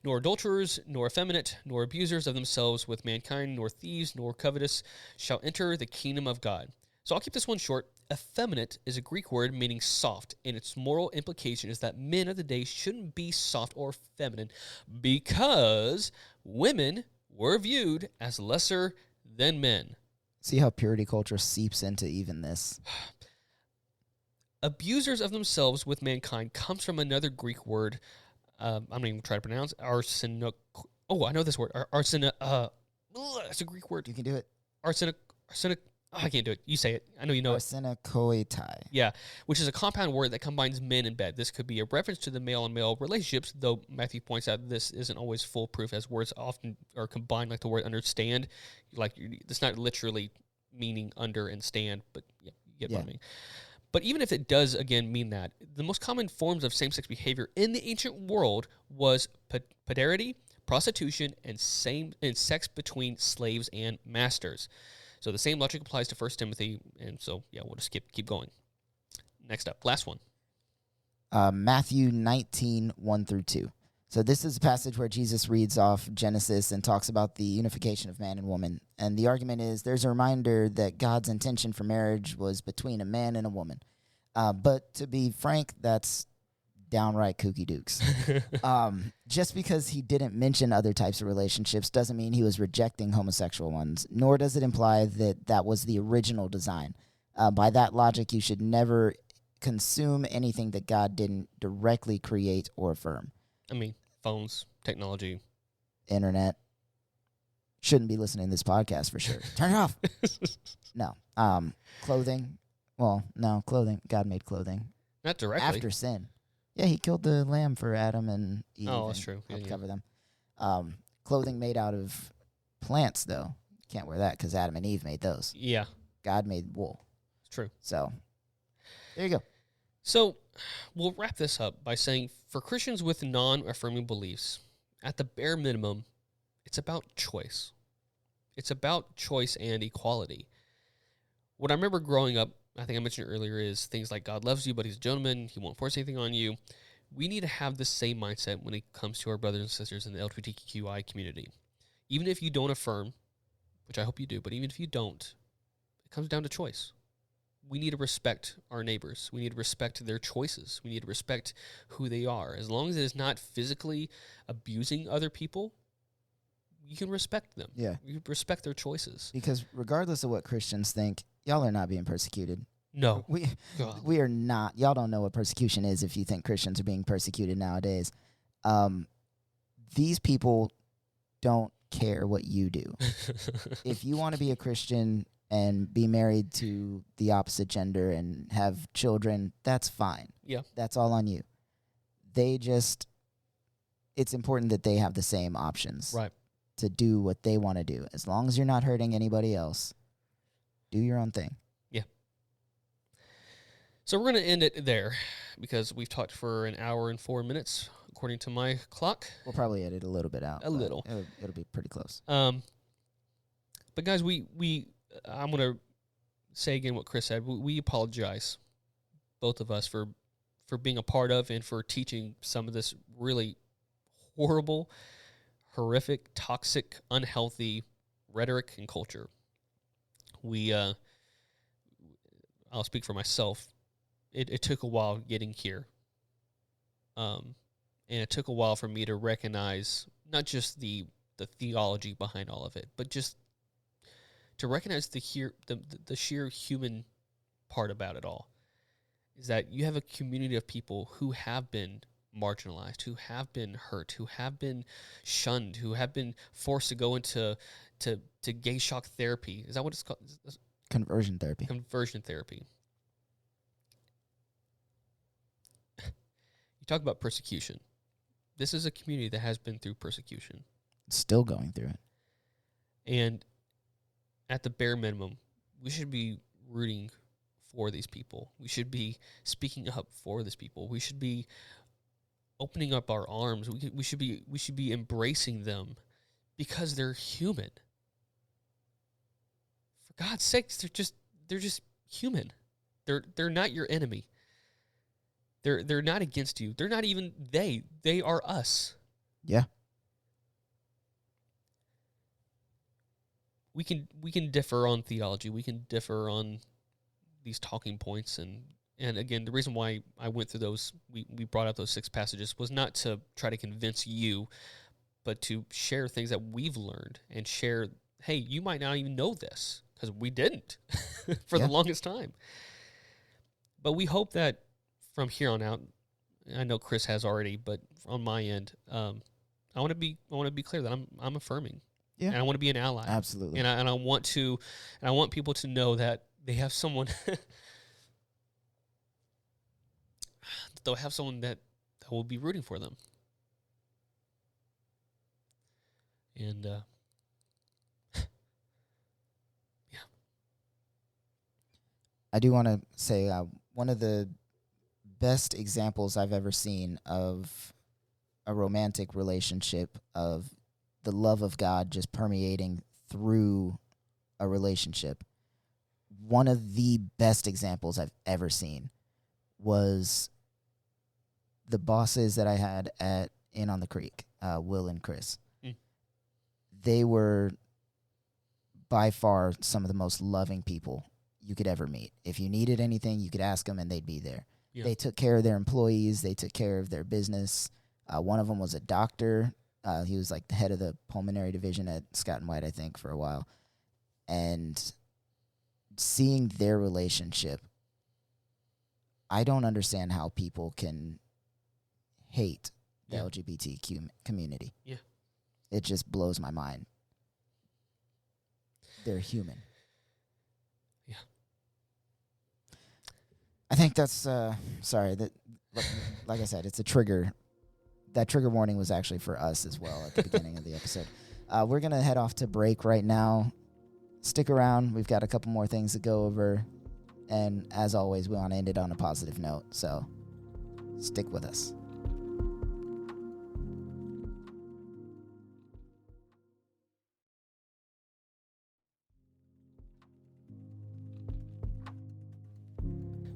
nor adulterers, nor effeminate, nor abusers of themselves with mankind, nor thieves, nor covetous shall enter the kingdom of God. So I'll keep this one short. Effeminate is a Greek word meaning soft, and its moral implication is that men of the day shouldn't be soft or feminine because women were viewed as lesser than men. See how purity culture seeps into even this. Abusers of themselves with mankind comes from another Greek word. I'm not even trying to pronounce arsenic. Oh, I know this word. Arsenic. It's a Greek word. You can do it. Arsenic. Oh, I can't do it. You say it. I know you know it. Arsenicoitai. Yeah, which is a compound word that combines men and bed. This could be a reference to the male and male relationships, though Matthew points out this isn't always foolproof, as words often are combined, like the word understand. Like it's not literally meaning under and stand, but yeah, you get what I mean. But even if it does, again, mean that, the most common forms of same-sex behavior in the ancient world was pederasty, prostitution, and sex between slaves and masters. So the same logic applies to 1 Timothy, and so, yeah, we'll just keep going. Next up, last one. Matthew 19:1-2. So this is a passage where Jesus reads off Genesis and talks about the unification of man and woman. And the argument is there's a reminder that God's intention for marriage was between a man and a woman. But to be frank, that's downright kooky dukes. Just because he didn't mention other types of relationships doesn't mean he was rejecting homosexual ones, nor does it imply that that was the original design. By that logic, you should never consume anything that God didn't directly create or affirm. I mean, phones, technology, internet. Shouldn't be listening to this podcast for sure. Turn it off. No. Clothing. Well, no, clothing. God made clothing. Not directly. After sin. Yeah, he killed the lamb for Adam and Eve. Oh, that's true. Helped cover them. Clothing made out of plants, though. Can't wear that because Adam and Eve made those. Yeah. God made wool. It's true. So, there you go. So, we'll wrap this up by saying, for Christians with non-affirming beliefs, at the bare minimum, it's about choice. It's about choice and equality. What I remember growing up, I think I mentioned earlier, is things like God loves you, but he's a gentleman. He won't force anything on you. We need to have the same mindset when it comes to our brothers and sisters in the LGBTQIA community. Even if you don't affirm, which I hope you do, but even if you don't, it comes down to choice. We need to respect our neighbors. We need to respect their choices. We need to respect who they are. As long as it is not physically abusing other people, you can respect them. Yeah. You respect their choices. Because regardless of what Christians think, y'all are not being persecuted. No. We are not. Y'all don't know what persecution is if you think Christians are being persecuted nowadays. These people don't care what you do. If you want to be a Christian and be married to the opposite gender and have children, that's fine. Yeah. That's all on you. It's important that they have the same options. Right. To do what they want to do. As long as you're not hurting anybody else, do your own thing. Yeah. So we're going to end it there because we've talked for an hour and 4 minutes, according to my clock. We'll probably edit a little bit out. A little. It'll be pretty close. But guys, I'm going to say again what Chris said. We apologize, both of us, for being a part of and for teaching some of this really horrible, horrific, toxic, unhealthy rhetoric and culture. I'll speak for myself. It took a while getting here. And it took a while for me to recognize not just the theology behind all of it, but just to recognize the sheer human part about it all. Is that you have a community of people who have been marginalized, who have been hurt, who have been shunned, who have been forced to go into gay shock therapy. Is that what it's called? Conversion therapy. Conversion therapy. You talk about persecution. This is a community that has been through persecution. Still going through it. And at the bare minimum, we should be rooting for these people. We should be speaking up for these people. We should be opening up our arms. We should be embracing them because they're human. For God's sakes, they're just human. They're not your enemy. They're not against you. They're not even they. They are us. Yeah. We can differ on theology. We can differ on these talking points, and again, the reason why I went through those, we brought up those 6 passages, was not to try to convince you, but to share things that we've learned and share, hey, you might not even know this, because we didn't for the longest time. But we hope that from here on out, I know Chris has already, but on my end, I want to be clear that I'm affirming. Yeah. And I want to be an ally. Absolutely. And I want people to know that they have someone they'll have someone that will be rooting for them. And yeah. I do want to say one of the best examples I've ever seen of a romantic relationship, of the love of God just permeating through a relationship. One of the best examples I've ever seen was the bosses that I had at in on the creek, Will and Chris. Mm. They were by far some of the most loving people you could ever meet. If you needed anything, you could ask them and they'd be there. Yeah. They took care of their employees. They took care of their business. One of them was a doctor. He was like the head of the pulmonary division at Scott and White, I think, for a while. And seeing their relationship, I don't understand how people can hate the LGBTQ community. Yeah. It just blows my mind. They're human. Yeah. I think that's, sorry, that, like I said, it's a trigger. That trigger warning was actually for us as well at the beginning of the episode. We're going to head off to break right now. Stick around. We've got a couple more things to go over. And as always, we want to end it on a positive note. So stick with us.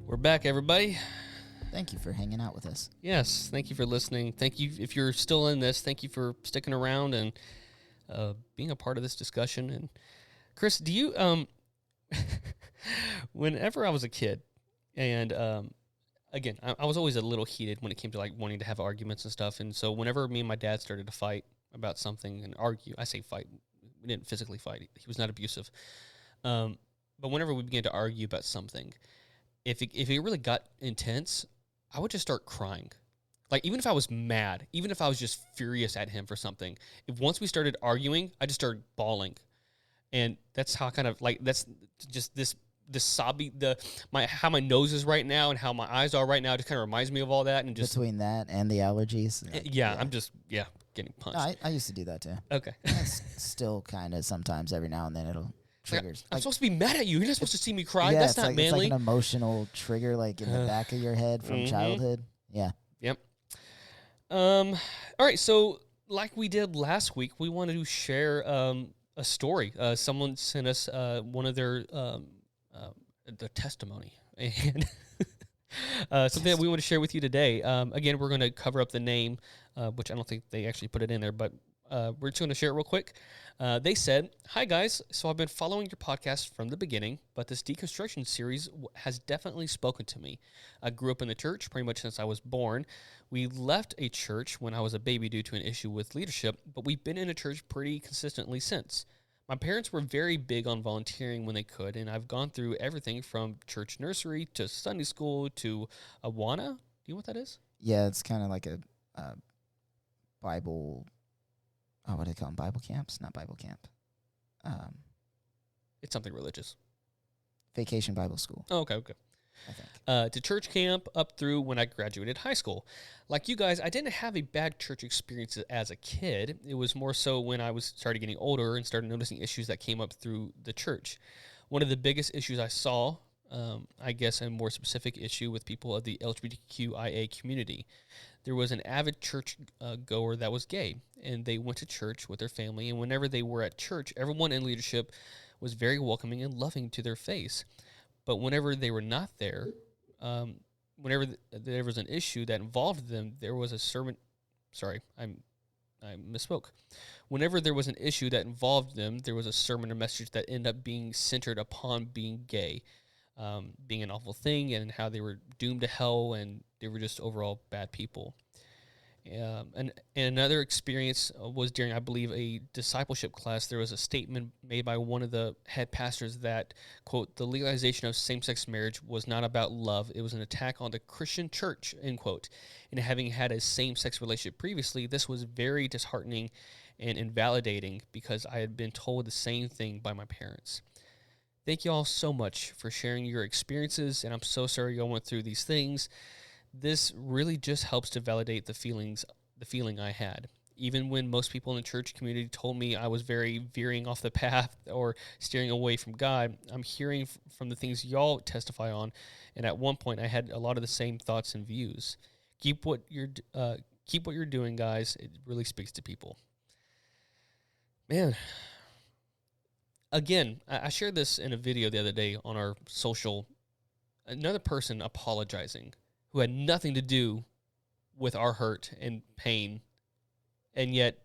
We're back, everybody. Thank you for hanging out with us. Yes, thank you for listening. Thank you, if you're still in this, thank you for sticking around and being a part of this discussion. And Chris, do you, whenever I was a kid, and again, I was always a little heated when it came to like wanting to have arguments and stuff. And so whenever me and my dad started to fight about something and argue, I say fight, we didn't physically fight. He was not abusive. But whenever we began to argue about something, if it really got intense, I would just start crying. Like, even if I was mad, even if I was just furious at him for something, if once we started arguing, I just started bawling. And that's how kind of, like, that's just this sobby, how my nose is right now and how my eyes are right now just kind of reminds me of all that. And just between that and the allergies. I'm just, getting punched. No, I used to do that too. Okay. Still kind of sometimes every now and then it'll triggers. I'm supposed to be mad at you. You're not supposed to see me cry. Yeah, That's not manly. It's like an emotional trigger, like in the back of your head from childhood. Yeah. Yep. All right. So, like we did last week, we wanted to share a story. Someone sent us one of their testimony and something that we want to share with you today. Again, we're going to cover up the name, which I don't think they actually put it in there, but we're just going to share it real quick. They said, "Hi guys, so I've been following your podcast from the beginning, but this Deconstruction series has definitely spoken to me. I grew up in the church pretty much since I was born. We left a church when I was a baby due to an issue with leadership, but we've been in a church pretty consistently since. My parents were very big on volunteering when they could, and I've gone through everything from church nursery to Sunday school to Awana. Do you know what that is? Yeah, it's kind of like a Bible. Oh, what do they call them? Bible camps? Not Bible camp. It's something religious. Vacation Bible school. Oh, okay. I think. To church camp up through when I graduated high school. Like you guys, I didn't have a bad church experience as a kid. It was more so when I started getting older and started noticing issues that came up through the church. One of the biggest issues I saw, I guess a more specific issue with people of the LGBTQIA community. There was an avid church goer that was gay, and they went to church with their family, and whenever they were at church, everyone in leadership was very welcoming and loving to their face. But whenever they were not there, whenever there was an issue that involved them, there was a sermon. Sorry, I misspoke. Whenever there was an issue that involved them, there was a sermon or message that ended up being centered upon being gay, being an awful thing, and how they were doomed to hell, and they were just overall bad people. And another experience was during, I believe, a discipleship class. There was a statement made by one of the head pastors that, quote, "the legalization of same-sex marriage was not about love. It was an attack on the Christian church," end quote. And having had a same-sex relationship previously, this was very disheartening and invalidating because I had been told the same thing by my parents. Thank you all so much for sharing your experiences, and I'm so sorry y'all went through these things. This really just helps to validate the feeling I had. Even when most people in the church community told me I was very veering off the path or steering away from God, I'm hearing from the things y'all testify on, and at one point I had a lot of the same thoughts and views. Keep what you're doing, guys. It really speaks to people. Man. Again, I shared this in a video the other day on our social. Another person apologizing who had nothing to do with our hurt and pain and yet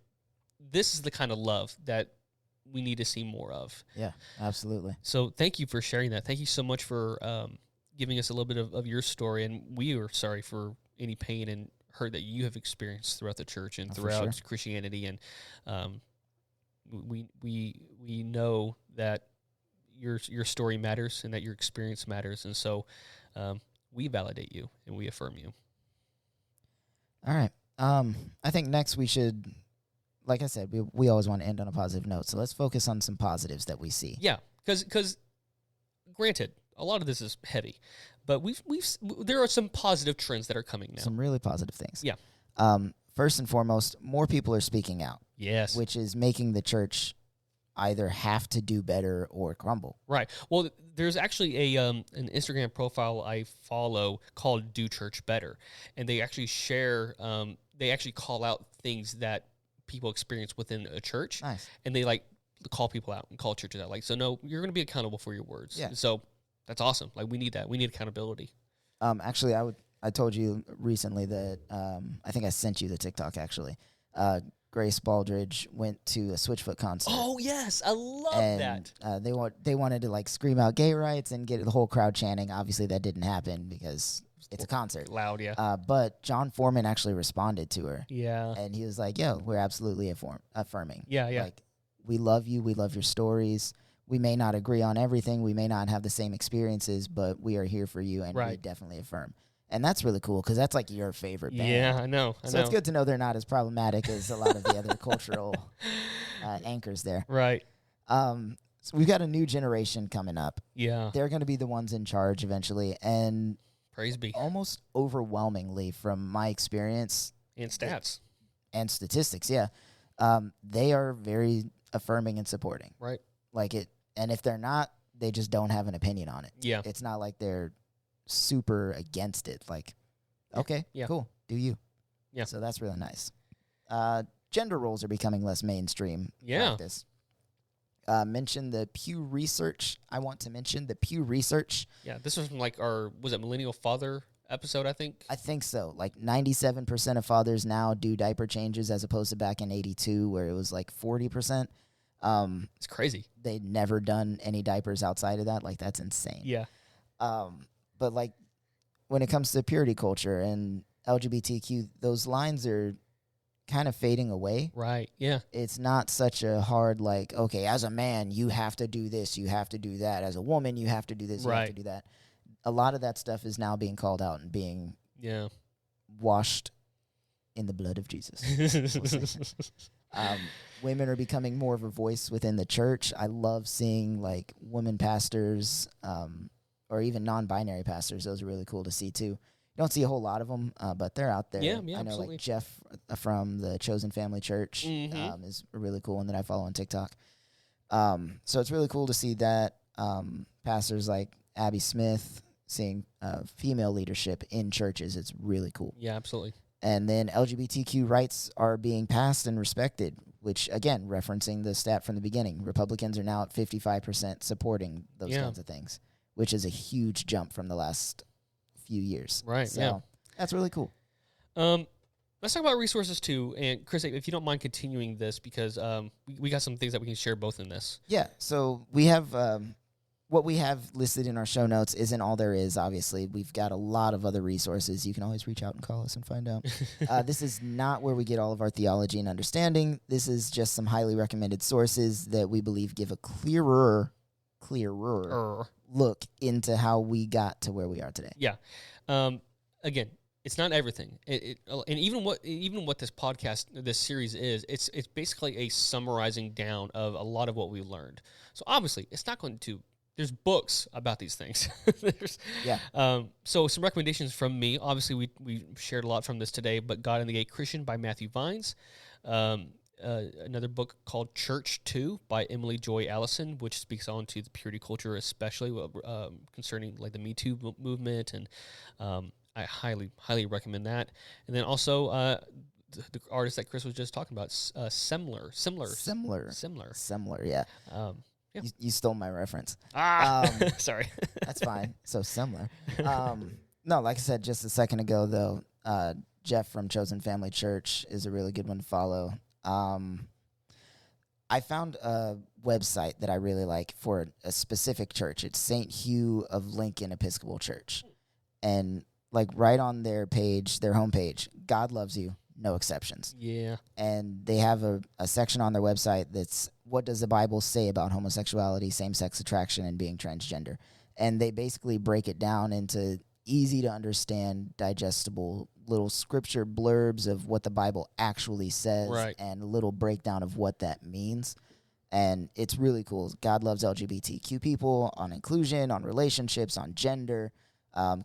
this is the kind of love that we need to see more of. Yeah, absolutely. So thank you for sharing that. Thank you so much for giving us a little bit of your story, and we are sorry for any pain and hurt that you have experienced throughout the church and throughout Christianity. And we know that your story matters and that your experience matters, and so we validate you and we affirm you. All right. I think next we should, like I said, we always want to end on a positive note, so let's focus on some positives that we see. Yeah, because granted, a lot of this is heavy, but there are some positive trends that are coming now. Some really positive things. Yeah. First and foremost, more people are speaking out. Yes. Which is making the church either have to do better or crumble. Right. Well, there's actually an Instagram profile I follow called Do Church Better, and they actually share, they actually call out things that people experience within a church. Nice. And they like call people out and call churches out. Like, so no, you're going to be accountable for your words. Yeah. So that's awesome. Like, we need that. We need accountability. Actually, I told you recently that I think I sent you the TikTok actually. Grace Baldridge went to a Switchfoot concert. Oh yes, I love that. They wanted to like scream out gay rights and get the whole crowd chanting. Obviously, that didn't happen because it's a concert. Loud, yeah. But John Foreman actually responded to her. Yeah. And he was like, "Yo, we're absolutely affirming. Yeah, yeah. Like, we love you. We love your stories. We may not agree on everything. We may not have the same experiences, but we are here for you, and we definitely affirm." And that's really cool because that's like your favorite band. Yeah, I know. So it's good to know they're not as problematic as a lot of the other cultural anchors there. Right. So we've got a new generation coming up. Yeah. They're going to be the ones in charge eventually. And praise be. Almost overwhelmingly from my experience. And stats. And statistics, yeah. They are very affirming and supporting. Right. Like it. And if they're not, they just don't have an opinion on it. Yeah. It's not like they're super against it. Like, okay, cool, do you? Yeah. So that's really nice. Gender roles are becoming less mainstream practice. Mention the Pew Research. I want to mention the Pew Research. Yeah, this was from like was it Millennial Father episode, I think? I think so. Like 97% of fathers now do diaper changes as opposed to back in 82 where it was like 40%. It's crazy. They'd never done any diapers outside of that. Like, that's insane. Yeah. But like when it comes to purity culture and LGBTQ, those lines are kind of fading away. Right. Yeah. It's not such a hard, like, okay, as a man, you have to do this, you have to do that. As a woman, you have to do this, you have to do that. A lot of that stuff is now being called out and being washed in the blood of Jesus. Women are becoming more of a voice within the church. I love seeing like women pastors, or even non-binary pastors. Those are really cool to see too. You don't see a whole lot of them, but they're out there. Yeah, I know absolutely. like Jeff from the Chosen Family Church is a really cool one that I follow on TikTok. So it's really cool to see that pastors like Abby Smith seeing female leadership in churches. It's really cool. Yeah, absolutely. And then LGBTQ rights are being passed and respected, which, again, referencing the stat from the beginning, Republicans are now at 55% supporting those kinds of things, which is a huge jump from the last few years. Right, so that's really cool. Let's talk about resources, too. And, Chris, if you don't mind continuing this, because we got some things that we can share both in this. Yeah, so we have what we have listed in our show notes isn't all there is, obviously. We've got a lot of other resources. You can always reach out and call us and find out. This is not where we get all of our theology and understanding. This is just some highly recommended sources that we believe give a clearer look into how we got to where we are today. Yeah. Again, it's not everything. And even what this podcast, this series is, it's basically a summarizing down of a lot of what we learned. So obviously, it's not going to. There's books about these things. So some recommendations from me. Obviously, we shared a lot from this today, but God and the Gay Christian by Matthew Vines. Another book called Church 2 by Emily Joy Allison, which speaks on to the purity culture, especially concerning like the Me Too movement, and I highly recommend that. And then also the artist that Chris was just talking about, Similar, yeah. Yeah. You stole my reference. Sorry. That's fine. So similar. No, like I said just a second ago, though, Jeff from Chosen Family Church is a really good one to follow. I found a website that I really like for a specific church. It's St. Hugh of Lincoln Episcopal Church. And like right on their page, their homepage, God loves you, no exceptions. Yeah. And they have a section on their website that's what does the Bible say about homosexuality, same-sex attraction, and being transgender. And they basically break it down into easy to understand, digestible little scripture blurbs of what the Bible actually says, right, and a little breakdown of what that means. And it's really cool. God loves LGBTQ people, on inclusion, on relationships, on gender,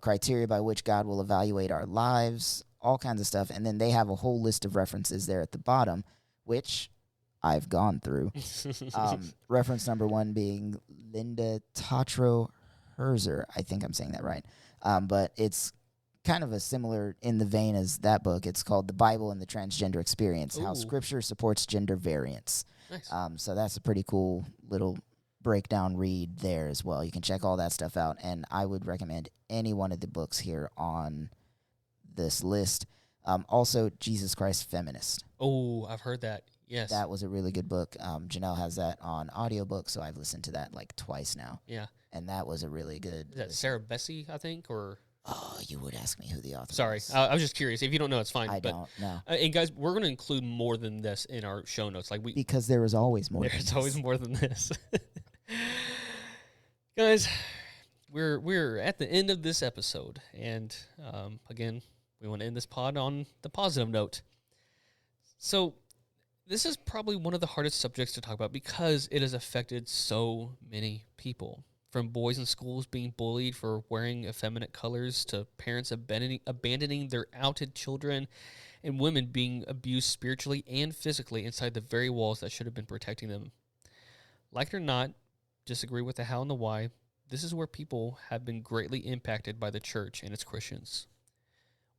criteria by which God will evaluate our lives, all kinds of stuff. And then they have a whole list of references there at the bottom, which I've gone through. Reference number 1 being Linda Tatro Herzer. I think I'm saying that right. But it's kind of a similar in the vein as that book. It's called The Bible and the Transgender Experience, How Scripture Supports Gender Variance. Nice. So that's a pretty cool little breakdown read there as well. You can check all that stuff out, and I would recommend any one of the books here on this list. Also, Jesus Christ Feminist. Oh, I've heard that. Yes. That was a really good book. Janelle has that on audiobook, so I've listened to that like twice now. Yeah. And that was a really good... Is that Sarah Bessie, I think, or... Oh, you would ask me who the author Sorry, was. I was just curious. If you don't know, it's fine. I don't know. And guys, we're going to include more than this in our show notes. Because there is always more. There's always more than this. Guys, we're at the end of this episode, and again, we want to end this pod on the positive note. So, this is probably one of the hardest subjects to talk about because it has affected so many people. From boys in schools being bullied for wearing effeminate colors to parents abandoning their outed children, and women being abused spiritually and physically inside the very walls that should have been protecting them. Like it or not, disagree with the how and the why, this is where people have been greatly impacted by the church and its Christians.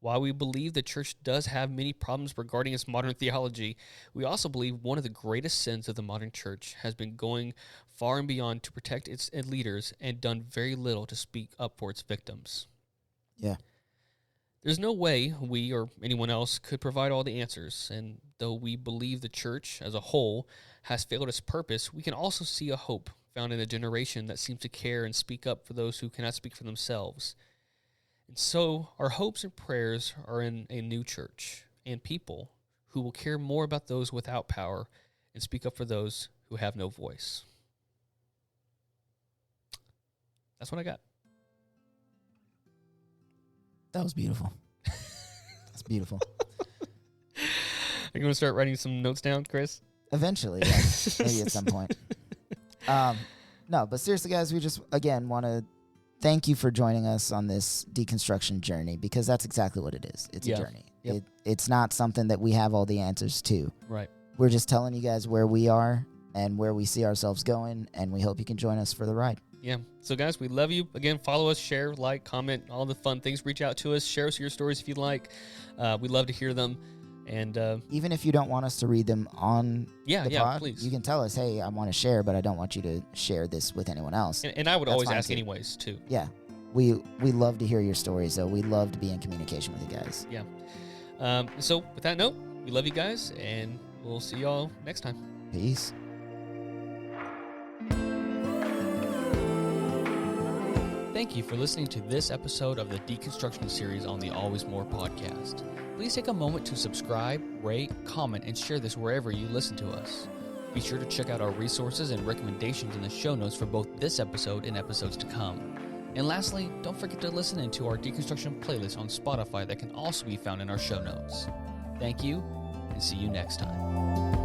While we believe the church does have many problems regarding its modern theology, we also believe one of the greatest sins of the modern church has been going far and beyond to protect its leaders and done very little to speak up for its victims. Yeah. There's no way we or anyone else could provide all the answers, and though we believe the church as a whole has failed its purpose, we can also see a hope found in a generation that seems to care and speak up for those who cannot speak for themselves. And so our hopes and prayers are in a new church and people who will care more about those without power and speak up for those who have no voice. That's what I got. That was beautiful. That's beautiful. Are you going to start writing some notes down, Chris? Eventually, yeah. Maybe at some point. No, but seriously, guys, we just, again, want to thank you for joining us on this deconstruction journey, because that's exactly what it is. It's a journey. Yep. It's not something that we have all the answers to. Right. We're just telling you guys where we are and where we see ourselves going, and we hope you can join us for the ride. Yeah. So, guys, we love you. Again, follow us, share, like, comment, all the fun things. Reach out to us. Share us your stories if you'd like. We'd love to hear them. And even if you don't want us to read them on the pod, please. You can tell us, hey, I want to share, but I don't want you to share this with anyone else. And I would That's always fine ask too. anyways, too. Yeah. We love to hear your stories, so we love to be in communication with you guys. Yeah. So, with that note, we love you guys, and we'll see y'all next time. Peace. Thank you for listening to this episode of the Deconstruction series on the Always More podcast. Please take a moment to subscribe, rate, comment, and share this wherever you listen to us. Be sure to check out our resources and recommendations in the show notes for both this episode and episodes to come. And lastly, don't forget to listen into our Deconstruction playlist on Spotify that can also be found in our show notes. Thank you, and see you next time.